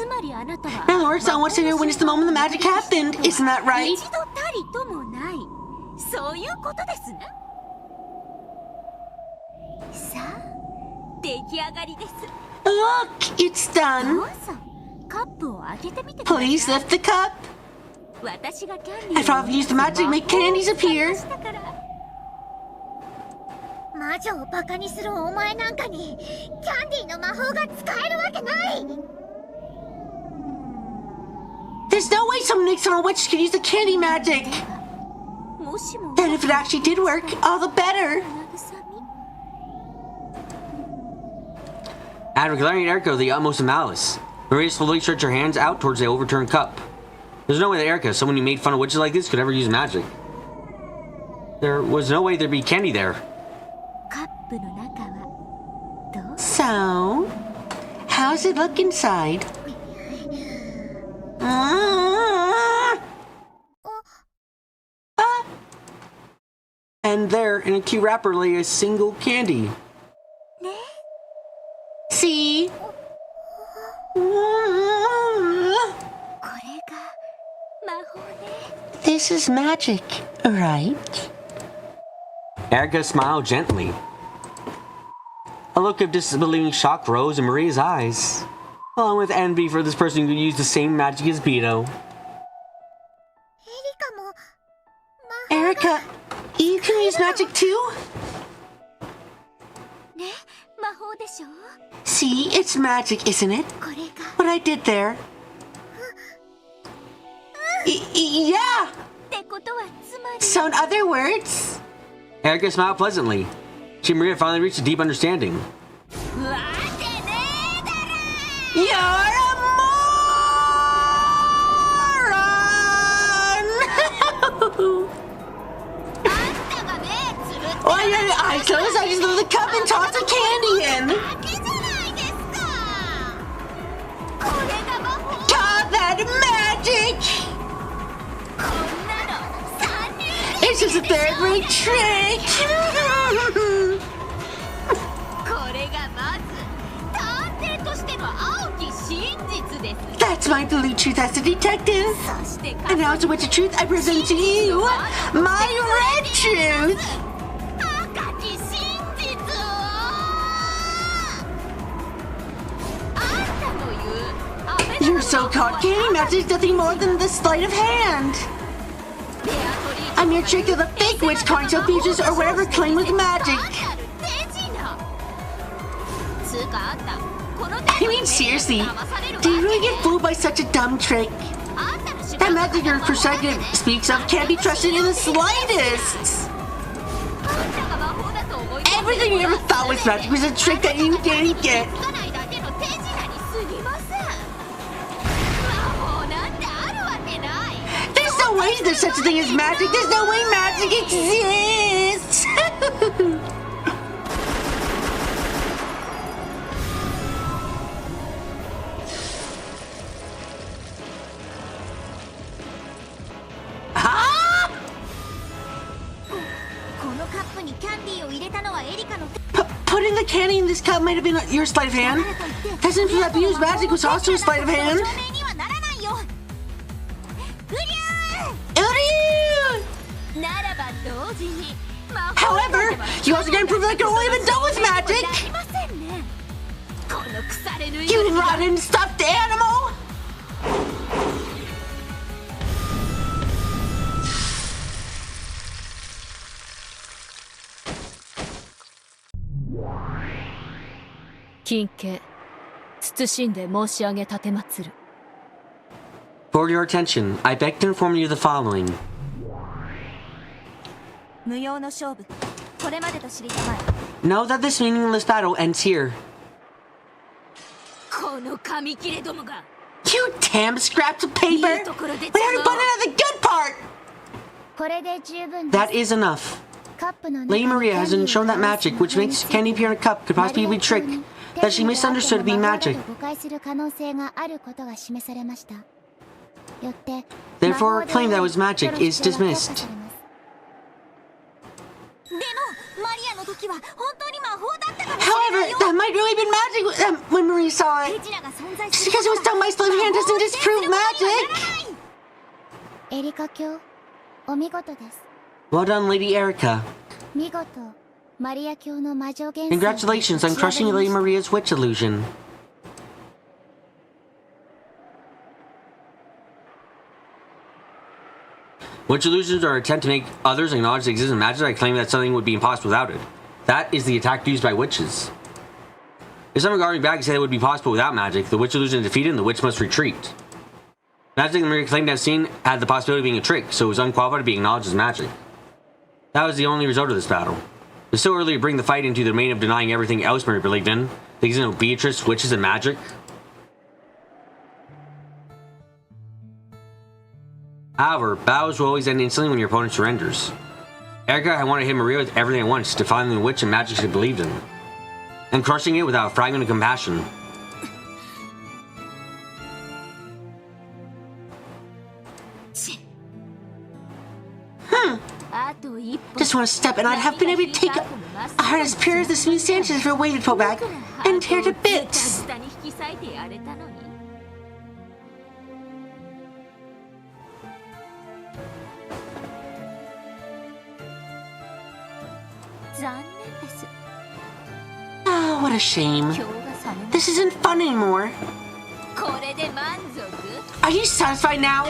In other words, I want to witness the moment the magic happened. Isn't that right? Look, it's done. Please lift the cup. After I've used the magic to make candies appear. There's no way some Nixon witch could use the candy magic. And if it actually did work, all the better. After glaring at Erica with the utmost of malice, Maria slowly stretched her hands out towards the overturned cup. There's no way that Erica, someone who made fun of witches like this, could ever use magic. There was no way there'd be candy there. So, how's it look inside? And there, in a cute wrapper, lay a single candy. See? This is magic, right? Erica smiled gently. A look of disbelieving shock rose in Maria's eyes, along with envy for this person who could use the same magic as Beato. Erica, you can use magic too? See, it's magic, isn't it? What I did there. Yeah! So in other words... Erica smiled pleasantly. She and Maria finally reached a deep understanding. You're a moron! Why are your eyes closed? I just blew the cup and tossed the candy in. Call that magic! It's just a third-rate trick! That's my blue truth as a detective. And now as a witch of truth, I present to you my red truth. Your so-called candy magic is nothing more than the sleight of hand. A mere trick of the fake witch calling self Beatrice or whatever claim was magic. I mean, seriously, do you really get fooled by such a dumb trick? That magic your perspective speaks of can't be trusted in the slightest. Everything you ever thought was magic was a trick that you didn't get. There's no way there's such a thing as magic. There's no way magic exists. Putting the candy in this cup might have been your sleight of hand. Doesn't feel that Beatrice's magic was also a sleight of hand. However, you also can't prove that it can only have been done with magic. You rotten stuffed animal! For your attention, I beg to inform you of the following. Know that this meaningless battle ends here. You damn scraps of paper! We haven't put out the good part! That is enough. Lady Maria hasn't shown that magic, which makes candy appear in a cup, could possibly be a trick, that she misunderstood to be magic. Therefore, her claim that was magic is dismissed. However, that might really have been magic when Maria saw it. Just because it was done by sleight of hand doesn't disprove magic. Well done, Lady Erica. Congratulations on crushing Lady Maria's witch illusion. Witch illusions are an attempt to make others acknowledge the existence of magic by claiming that something would be impossible without it. That is the attack used by witches. If someone regarding back said it would be possible without magic, the witch illusion is defeated and the witch must retreat. Magic Maria claimed to have seen had the possibility of being a trick, so it was unqualified to be acknowledged as magic. That was the only result of this battle. It was so early to bring the fight into the domain of denying everything else Maria believed in. The existence of Beatrice, witches, and magic. However, battles will always end instantly when your opponent surrenders. Erica had wanted to hit Maria with everything at once, defying the witch and magic she believed in, and crushing it without a fragment of compassion. Just one step and I'd have been able to take a heart as pure as the smooth sanchez if it waited for back and tear to bits. Oh, what a shame. This isn't fun anymore. Are you satisfied now?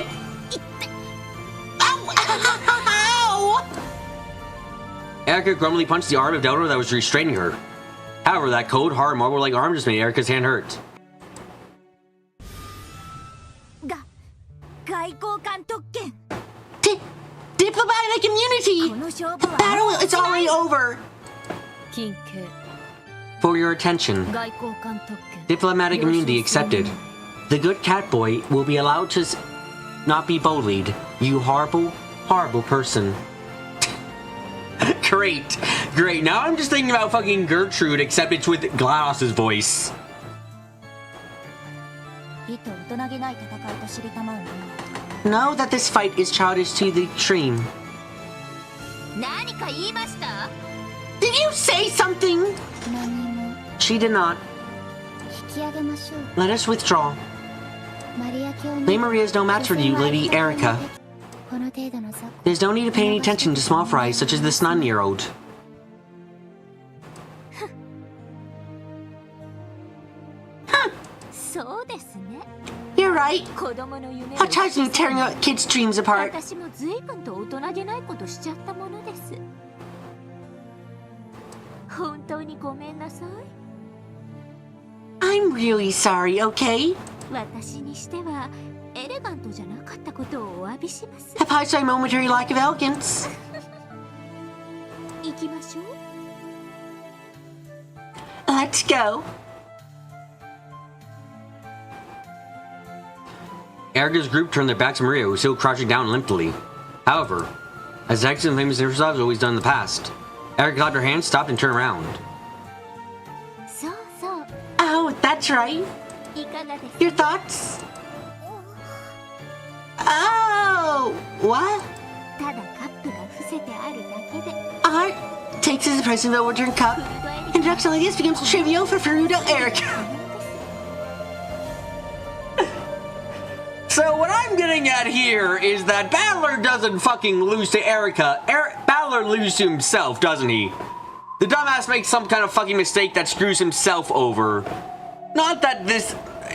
Ow! Ow! Erica grumbly punched the arm of Delta that was restraining her. However, that cold, hard, marble-like arm just made Erica's hand hurt. Diplomatic immunity! The battle is already over! For your attention. Diplomatic immunity accepted. The good cat boy will be allowed to not be bullied. You horrible, horrible person. Great. Great. Now I'm just thinking about fucking Gertrude, except it's with GLaDOS's voice. Know that this fight is childish to the extreme. Did you say something? She did not. Let us withdraw. Lady Maria is no match for you, Lady Erica. There's no need to pay any attention to small fries such as this 9-year-old. You're right. How times me tearing out kids' dreams apart. I'm really sorry, okay? Apologize for my momentary lack of elegance. Let's go. Erica's group turned their backs on Maria, who was still crouching down limply. However, as the excellent famous Niversav has always done in the past, Erica clapped her hands, stopped, and turned around. Oh, that's right. Your thoughts? Oh, what? Art takes as a present the overturned cup. Introduction like this becomes trivial for Furuta Erica. So what I'm getting at here is that Battler doesn't fucking lose to Erica. Battler loses to himself, doesn't he? The dumbass makes some kind of fucking mistake that screws himself over. Not that this...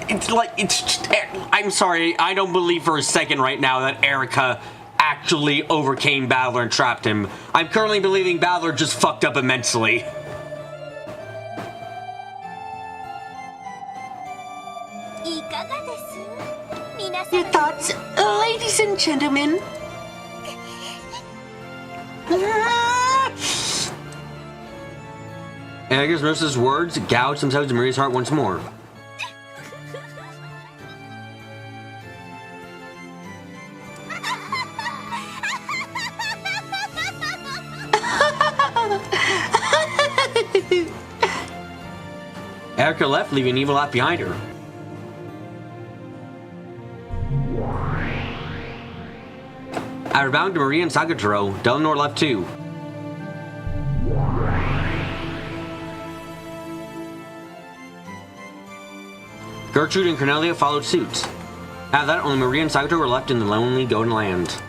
It's like... It's just... I'm sorry, I don't believe for a second right now that Erica actually overcame Battler and trapped him. I'm currently believing Battler just fucked up immensely. Your thoughts, ladies and gentlemen? Erika's nurse's words gouged themselves in Maria's heart once more. Erika left, leaving an evil laugh behind her. After bowing to Maria and Sakataro, Delnor left too. Gertrude and Cornelia followed suit. After that, only Maria and Sakataro were left in the lonely Golden Land.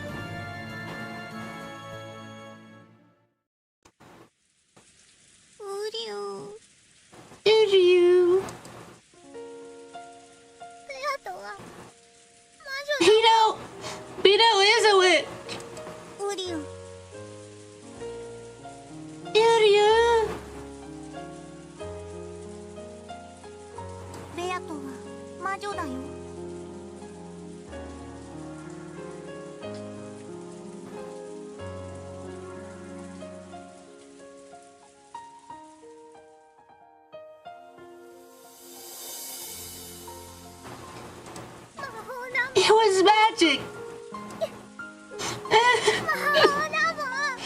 Beato is a witch! Uryu! ベアトは魔女だよ。It was magic!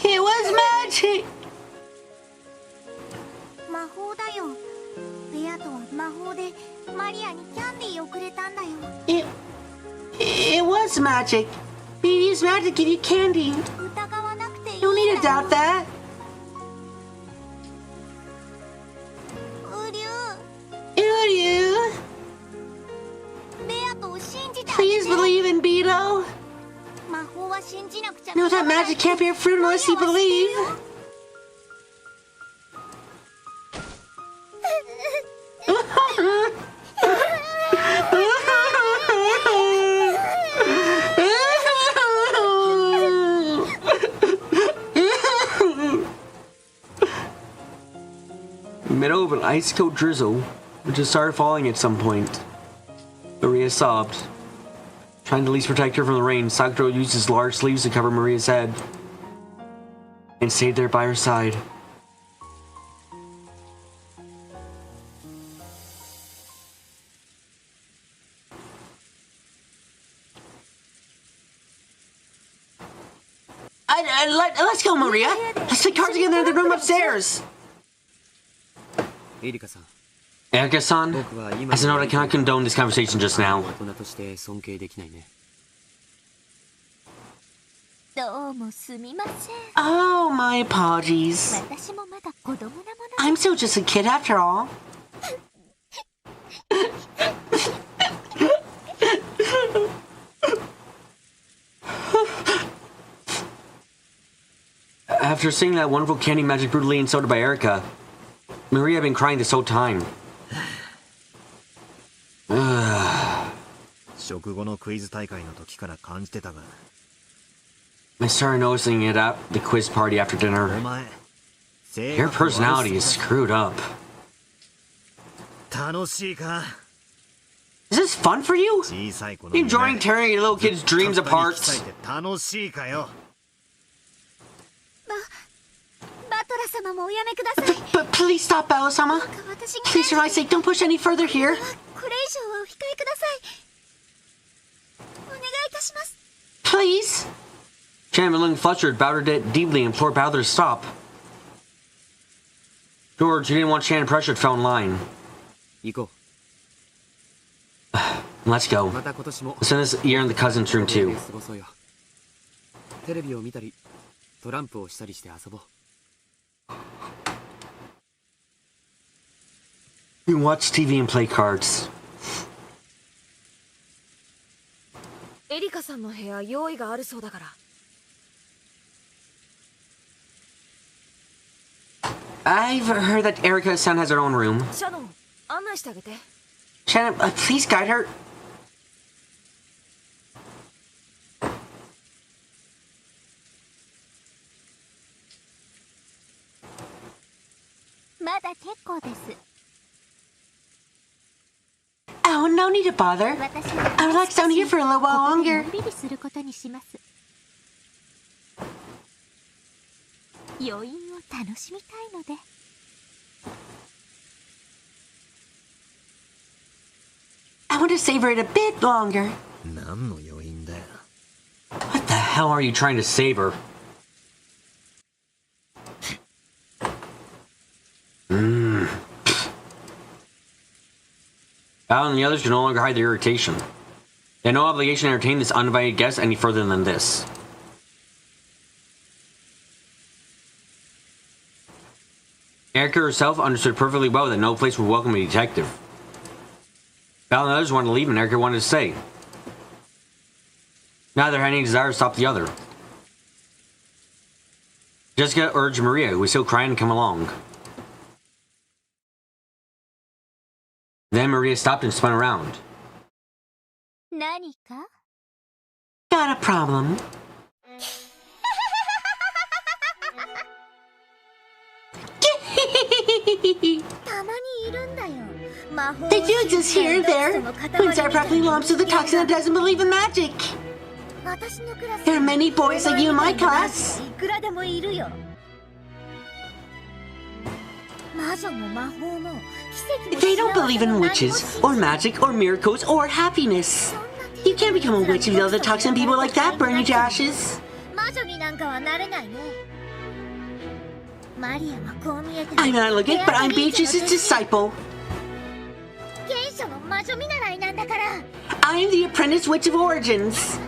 It was magic! 魔法だよ。ベアトは魔法でマリアにキャンディーをくれたんだよ。It was magic. You used magic to give you candy. 疑わなくていい。 You don't need to doubt that. ウリュウ。 Uryu! ベアトを信じてあげて。 Please believe in Beato. 魔法は信じなくちゃ。 No, that magic can't bear fruit unless you believe. Middle of an ice cold drizzle, which had started falling at some point. Maria sobbed. Trying to at least protect her from the rain, Sakataro used his large sleeves to cover Maria's head and stayed there by her side. Let's go, Maria. Let's play cards together in the room upstairs. Erika-san. Erika-san, as a note, I cannot condone this conversation just now. どうもすみません。 Oh, my apologies. 私もまだ子供なもの。 I'm still just a kid after all. After seeing that wonderful candy magic brutally insulted by Erika, Maria had been crying this whole time. 食後のクイズ大会の時から感じてたが。 I started noticing it at the quiz party after お dinner. 前、 Your personality is screwed up. 楽しいか。 Is this fun for you? 小さい子の Enjoying tearing your little kid's dreams apart? 楽しいかよ。バトラ様もおやめください。 But please stop, Bella-sama. 私が Please, for my sake, don't push any further here. これ以上はお控えください。お願いいたします。 Please. Shannon, looking flustered, bowed her deeply and implored Bowser to stop. George, who didn't want Shannon pressured, fell in line. 行こ Let's go. う。また今年も Let's send this year in the cousin's room 過 too. ごそうよ。テレビを見たり、トランプをしたりして遊ぼう。 You can watch TV and play cards. エリカさんの部屋用意があるそうだから。 I've heard that Erika's son has her own room. シャドウ、案内してあげて。 Shannon, please guide her. まだ結構です。 Oh, no need to bother. 私 I'll relax down here for a little while の longer. んびりすることにします。余韻を楽しみたいので。I want to savor it a bit longer. 何の余韻だよ。 What the hell are you trying to savor? Val and the others can no longer hide their irritation. They had no obligation to entertain this uninvited guest any further than this. Erica herself understood perfectly well that no place would welcome a detective. Val and the others wanted to leave, and Erica wanted to stay. Neither had any desire to stop the other. Jessica urged Maria, who was still crying, to come along. Then Maria stopped and spun around. 何か Got a problem. They do exist here and there. Twins are practically lumps of the toxin that doesn't believe in magic. There are many boys like you in my class. They don't believe in witches, or magic, or miracles, or happiness. You can't become a witch if you let the toxin people like that burn you to ashes. I'm not looking, but I'm Beatrice's disciple. I am the apprentice witch of origins.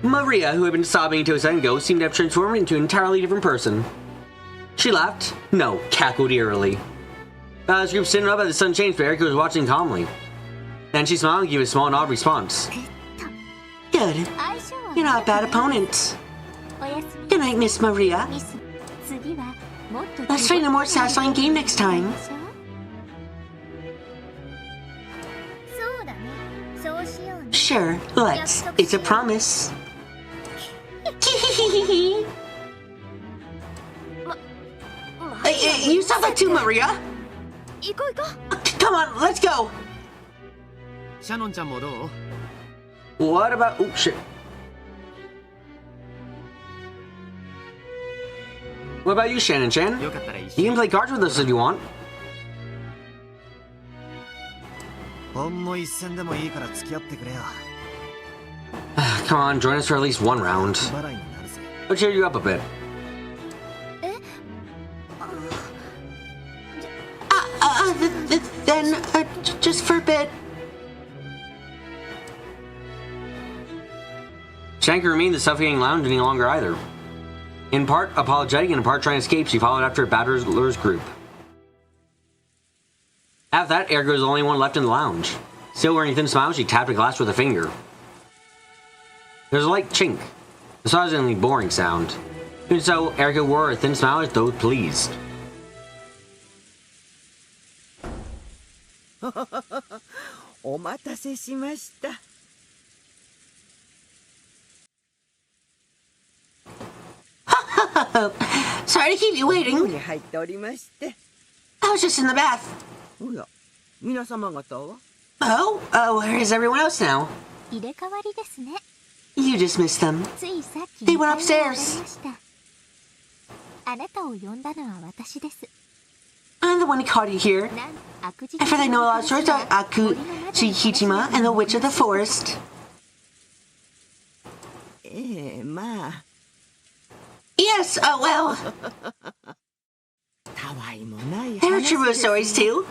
Maria, who had been sobbing until a second ago, seemed to have transformed into an entirely different person. She laughed. No, cackled eerily. Val's group stood up as the sun changed, but Erica was watching calmly. Then she smiled and gave a small nod response. Good. You're not a bad opponent. Good night, Miss Maria. Let's find a more satisfying game next time. Sure, let's. It's a promise. Hey, you saw that too, Maria? Come on, let's go. シャノンちゃんもどう？ What about... Oh, shit. What about you, Shannon-chan? よかったら一 You 緒 can に。 play cards with us if you want. ほんの一戦でもいいから付き合ってくれよ。 Come on, join us for at least one round. 払いになるぜ。 I'll cheer you up a bit. Then, just for a bit. Shank remained the suffocating lounge any longer either. In part apologetic and in part trying to escape, she followed after a battlers group. After that, Erica was the only one left in the lounge. Still wearing a thin smile, she tapped a glass with a finger. There was a light chink. A surprisingly boring sound. Even so, Erica wore a thin smile as though pleased. お待たせしました。 Sorry to keep you お風 waiting. 呂に入っておりまして。 I was just in the bath. おや、皆様方は？ Oh, where is everyone else now? 入れ替わりですね。 You just missed them. ついさっき They went 2階に上がり upstairs. ました。あなたを呼んだのは私です。 I'm the one who caught you here. なん悪事 And for they know a lot of stories about Akuchijima and the Witch of the Forest. ええ、まあ、 Yes, well, たわいもない there are 話 true です stories too.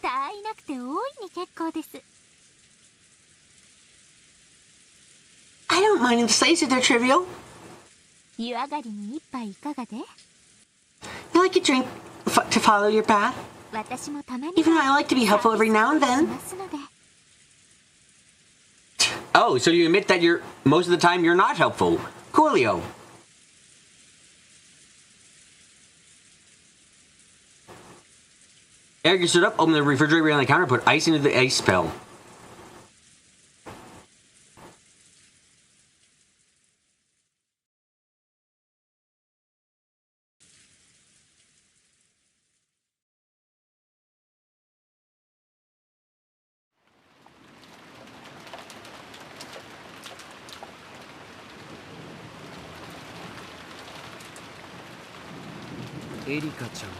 たわいなくて大いに結構です。 I don't mind in the slightest if they're trivial. 湯上がりに一杯いかがで？ You like a drink to follow your path? 私もたまに Even though I like to be helpful every now and し then. ますので。 Oh, so you admit that most of the time you're not helpful. Coolio. Erica stood up, opened the refrigerator behind the counter, and put ice into the ice pail. エリカちゃんか。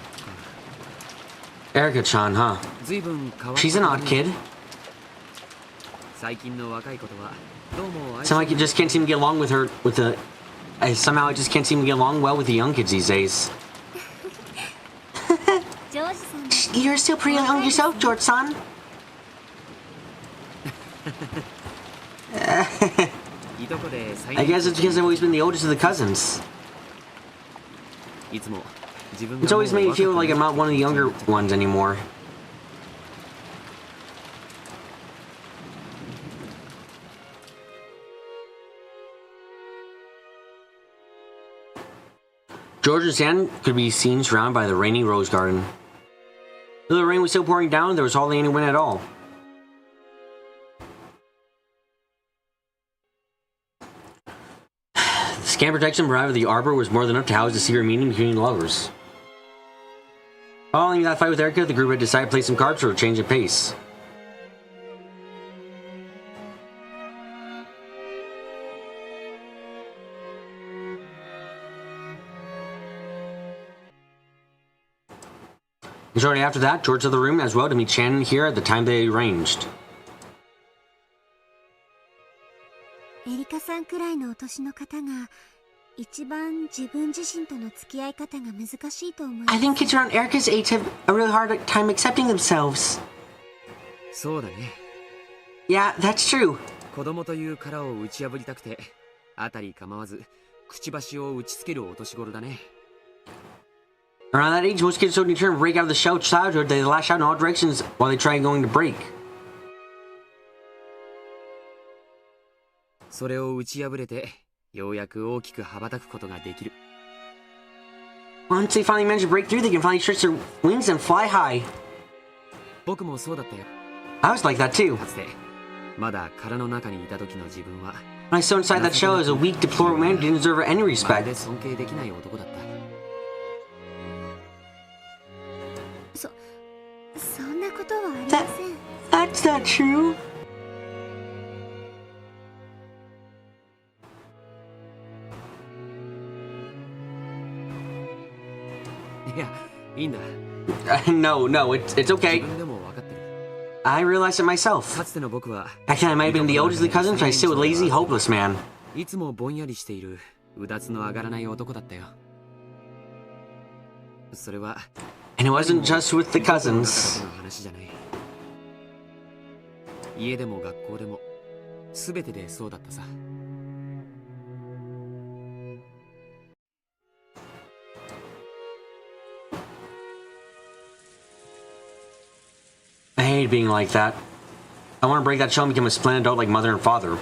Erica-chan, huh? 随分変わった She's an odd kid. 最近の若い子とはどうも Sound like you just can't seem to get along with her, with the... somehow I just can't seem to get along well with the young kids these days. ジョージさん You're still pretty young yourself, George-san. I guess it's because I've always been the oldest of the cousins. いつも自分 It's がもう always made me feel 若く like I'm not one of the younger ones anymore. George and Stan could be seen surrounded by the rainy rose garden. Though the rain was still pouring down, there was hardly any wind at all. The scant protection provided by the arbor was more than enough to house the secret meeting between the lovers. Following that fight with Erica, the group had decided to play some cards for a change of pace. And shortly after that, George left the room as well to meet Shannon here at the time they arranged. エリカさんくらいのお年の方が一番自分自身との付き合い方が難しいと思います。 I think kids around Erica's age have a really hard time accepting themselves. そうだね。 Yeah, that's true. 子供という殻を打ち破りたくてあたり構わずくちばしを打ちつけるお年頃だね。 Around that age, most kids are so determined to break out of the shell of childhood they lash out in all directions while they try going to break. それを打ち破れてようやく大きく羽ばたくことができる。 Once they finally manage to break through, they can finally stretch their wings and fly high. 僕もそうだったよ。 I was like that too. かつてまだ殻の中にいた時の自分は When I stood inside that shell as a weak, deplorable man who didn't deserve any まる respect. で尊敬できない男だった。そんなことはありません。 That's not true. いや、いいんだ。 No, it's 自 okay. 分でも分かってる。 I realized it myself. かつての僕は Actually, I might have been the oldest of the cousins, but I still a lazy, hopeless man. いつもぼんやりしているうだつの上がらない男だったよ。それは And it wasn't just with the 僕の中だ cousins. けの話じゃない。家でも学校でも全てでそうだったさ。 I hate being like that. I want to break that shell and become a splendid adult like mother and father.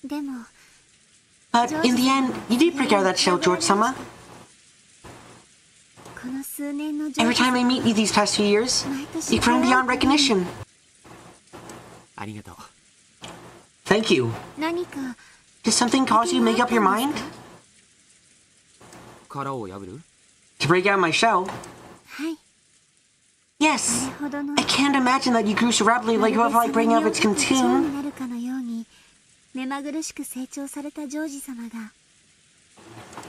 でも But in the end, you did break out of that shell, George-sama. この数年のジョー Every ジ time I meet you these past few years, you've grown beyond recognition. ありがとう。 Thank you. 何か Did something cause you to make up your mind? 殻を破る？ To break out of my shell? はい Yes. それほどの I can't imagine that you grew so rapidly like you have like breaking out of its 蝶に cocoon. なるかのように目まぐるしく成長されたジョージ様が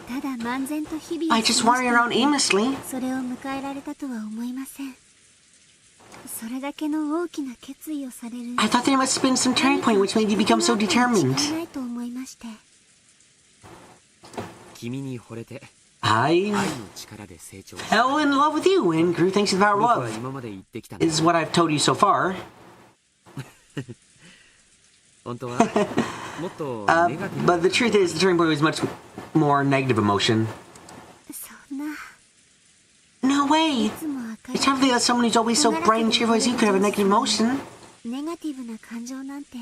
ただ漫然と日々を I just wander around aimlessly. それを迎えられたとは思いません。それだけの大きな決意をされる I thought there must have been some turning point which made you become so 違 determined. いないと思いまして。君に惚れて I 愛の力で成長。 fell in love with you and grew thanks to the power of 僕は love, 今まで言ってきたんだ。 is what I've told you so far. 本当はもっと But ネガティブ the truth is, the turning point was much more negative emotion. そんな No い way. つも明 It's る hardly that someone who's always so bright and cheerful as you could have a negative emotion. いネガティブな感情なんて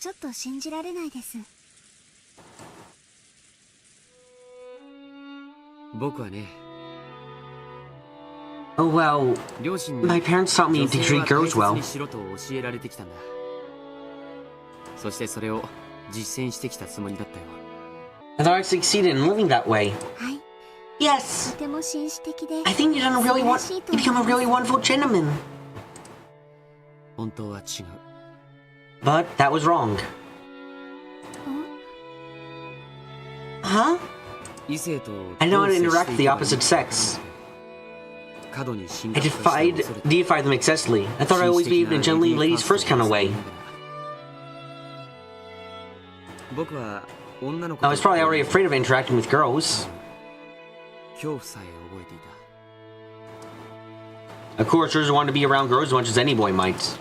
ちょっと信じられないです。僕はね、 Oh well, 両親に my parents taught me 女 to 性 treat は girls 大 well. 切にしろと教えられてきたんだ。そしてそれを実践してきたつもりだったよ。 I thought I succeeded in living that way. はい Yes. とても紳士的で I think you've done a really you become a really wonderful gentleman. 本当は違う。 But that was wrong. Huh? I know how to interact with the opposite sex. I deified them excessively. I thought I'd always be in a gently ladies first kind of way. I was probably already afraid of interacting with girls. Of course, George wanted to be around girls as much as any boy might.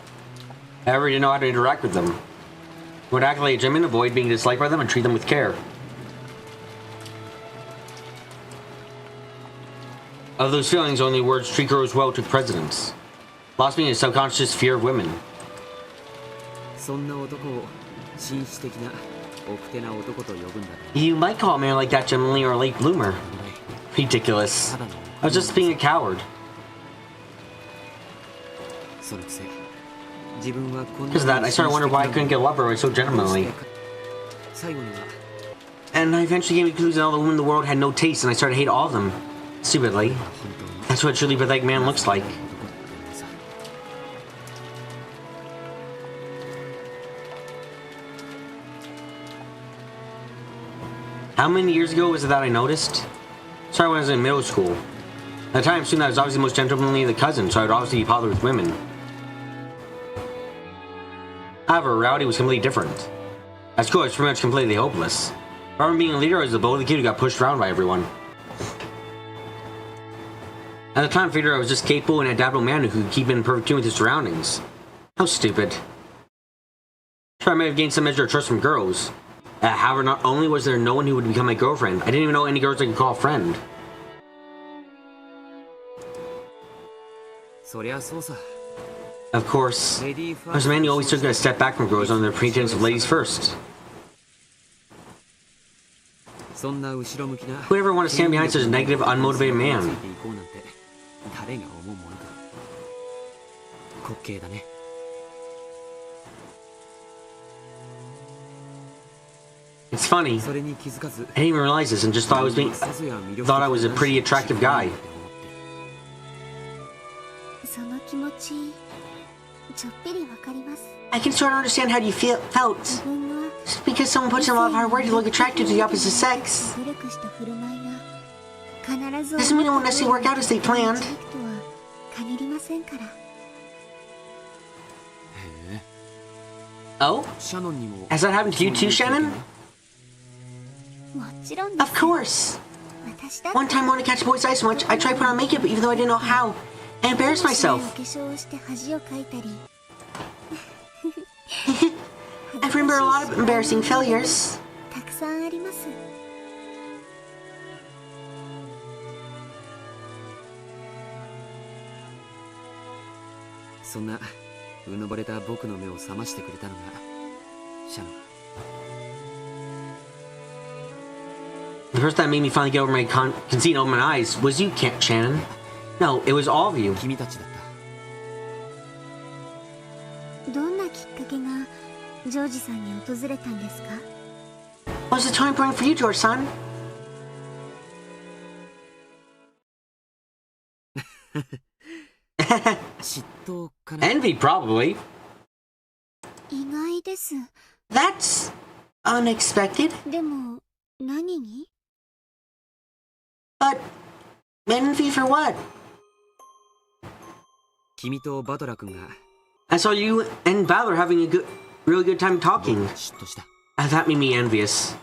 However, he didn't know how to interact with them. He would act like a gentleman, avoid being disliked by them, and treat them with care. Of those feelings, only words treat girls well took precedence. Lost me in a subconscious fear of women. You might call a man like that gentlemanly or a late bloomer. Ridiculous. I was just being a coward. Because of that, I started wondering why I couldn't get a lover when I was so gentlemanly. And I eventually came to the conclusion that all the women in the world had no taste, and I started to hate all of them. Stupidly. That's what a truly pathetic man looks like. How many years ago was it that I noticed? Sorry, when I was in middle school. At the time, I assumed that I was obviously the most gentlemanly of the cousins, so I would obviously be popular with women. However, reality was completely different. At school, I was pretty much completely hopeless. Rather than being a leader, I was the bully kid who got pushed around by everyone. At the time, I figured I was just capable and adaptable man who could keep in perfect tune with his surroundings. How stupid. Sure, I may have gained some measure of trust from girls. However, not only was there no one who would become my girlfriend, I didn't even know any girls I could call a friend. Of course, I was a man who always took a step back from girls under the pretense of ladies first. Who'd ever want to stand behind such a negative, unmotivated man? It's funny, I didn't even realize this and just thought I was a pretty attractive guy. I can sort of understand how you felt. Just because someone puts in a lot of hard work to look attractive to the opposite sex doesn't mean it won't necessarily work out as they planned. Oh? Has that happened to you too, Shannon? Of course. One time I wanted to catch a boy's eye so much, I tried putting on makeup even though I didn't know how. I embarrassed myself. I remember a lot of embarrassing failures. The person that made me finally get over my conceit and open my eyes was you, Shannon. No, it was all of you. What was the turning point for you, George-san? Envy, probably. That's unexpected. But envy for what? I saw you and Valor having a really good time talking. That made me envious.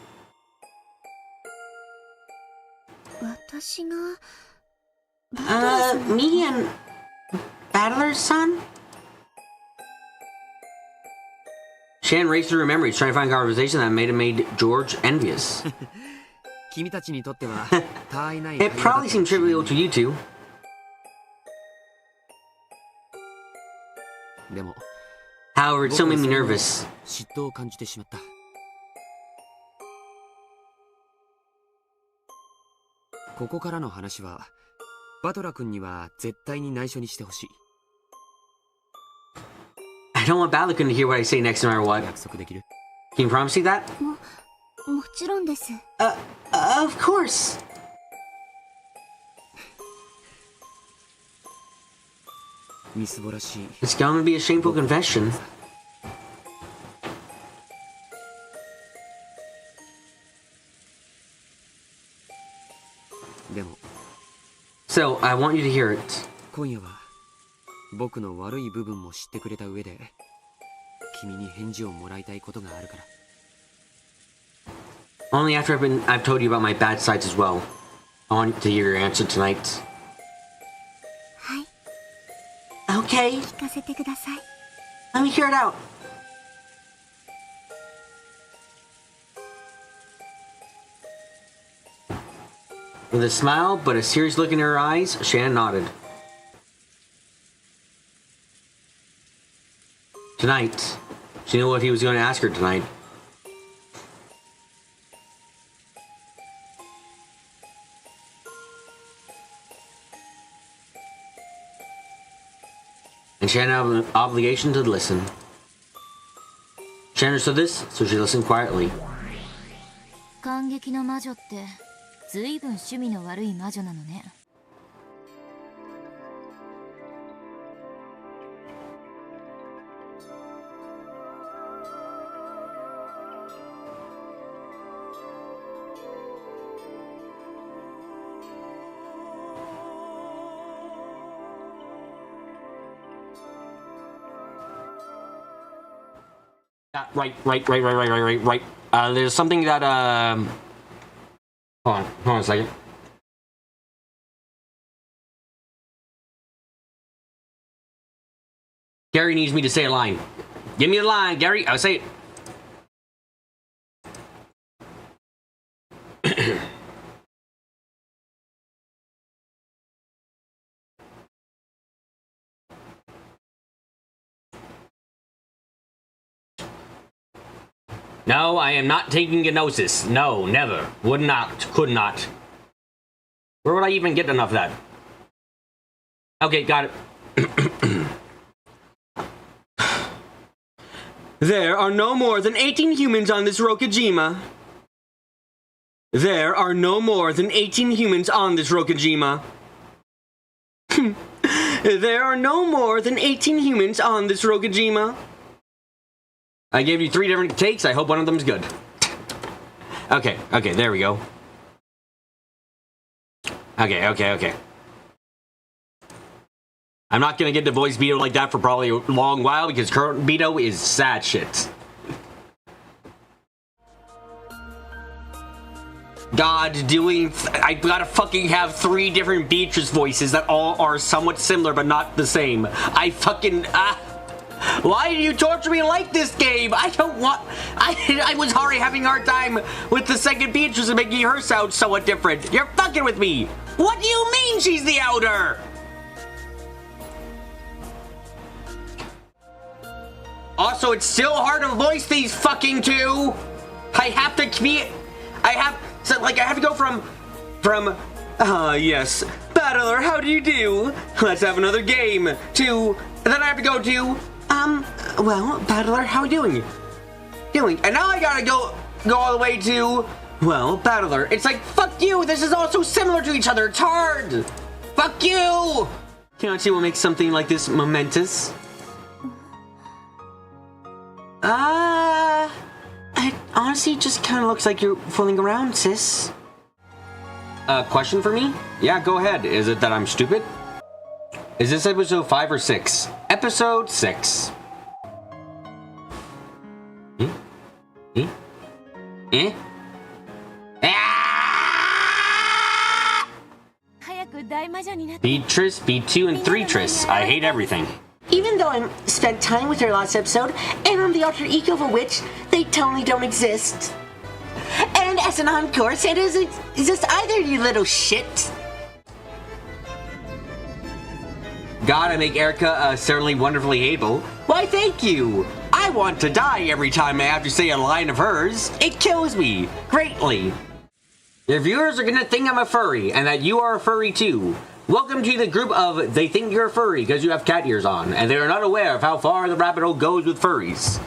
Me and Battler's son? Shan raced through her memories, trying to find a conversation that made George envious. It probably seemed trivial to you two. However, it still made me nervous. I don't want Battler-kun to hear what I say next no matter what. Can you promise me that? Of course. It's gonna be a shameful confession. So, I want you to hear it. 今夜は僕の悪い部分も知ってくれた上で君に返事をもらいたいことがあるから。 Only after I've told you about my bad sides as well. I want to hear your answer tonight. はい、 Okay, 聞かせてください。 let me hear it out. With a smile, but a serious look in her eyes, Shan nodded. Tonight. She knew what he was going to ask her tonight. And Shan had an obligation to listen. Shan understood this, so she listened quietly. 感激の魔女ってずいぶん趣味の悪い魔女なのね。Right. There's something that, Hold on a second. Gary needs me to say a line. Give me a line, Gary. I'll say it. No, I am not taking a gnosis. No, never. Would not. Could not. Where would I even get enough of that? Okay, got it. There are no more than 18 humans on this rokenjima. There are no more than 18 humans on this rokenjima. There are no more than 18 humans on this rokenjima. I gave you 3 different takes. I hope one of them is good. Okay, there we go. Okay. I'm not gonna get to voice Beato like that for probably a long while because current Beato is sad shit. God, I gotta fucking have 3 different Beatrice voices that all are somewhat similar but not the same. Why do you torture me like this game? I don't want... I was already having a hard time with the second Beatrice and making her sound somewhat different. You're fucking with me. What do you mean she's the elder? Also, it's still hard to voice these fucking 2. I have to go from... yes. Battler, how do you do? Let's have another game. To... Then I have to go to... well, Battler, how are you doing? And now I gotta go all the way to... Well, Battler, it's like, fuck you! This is all so similar to each other, it's hard! Fuck you! Can't see what makes something like this momentous? It honestly just kind of looks like you're fooling around, sis. Question for me? Yeah, go ahead. Is it that I'm stupid? Is this episode 5 or 6? Episode 6. Beatrice, B2, and 3trice. I hate everything. Even though I spent time with her last episode, and I'm the alter ego of a witch, they totally don't exist. And as an encore, Santa doesn't exist either, you little shit. Gotta make Erica certainly wonderfully able. Why, thank you. I want to die every time I have to say a line of hers. It kills me greatly. Your viewers are gonna think I'm a furry, and that you are a furry too. Welcome to the group of they think you're a furry because you have cat ears on, and they are not aware of how far the rabbit hole goes with furries.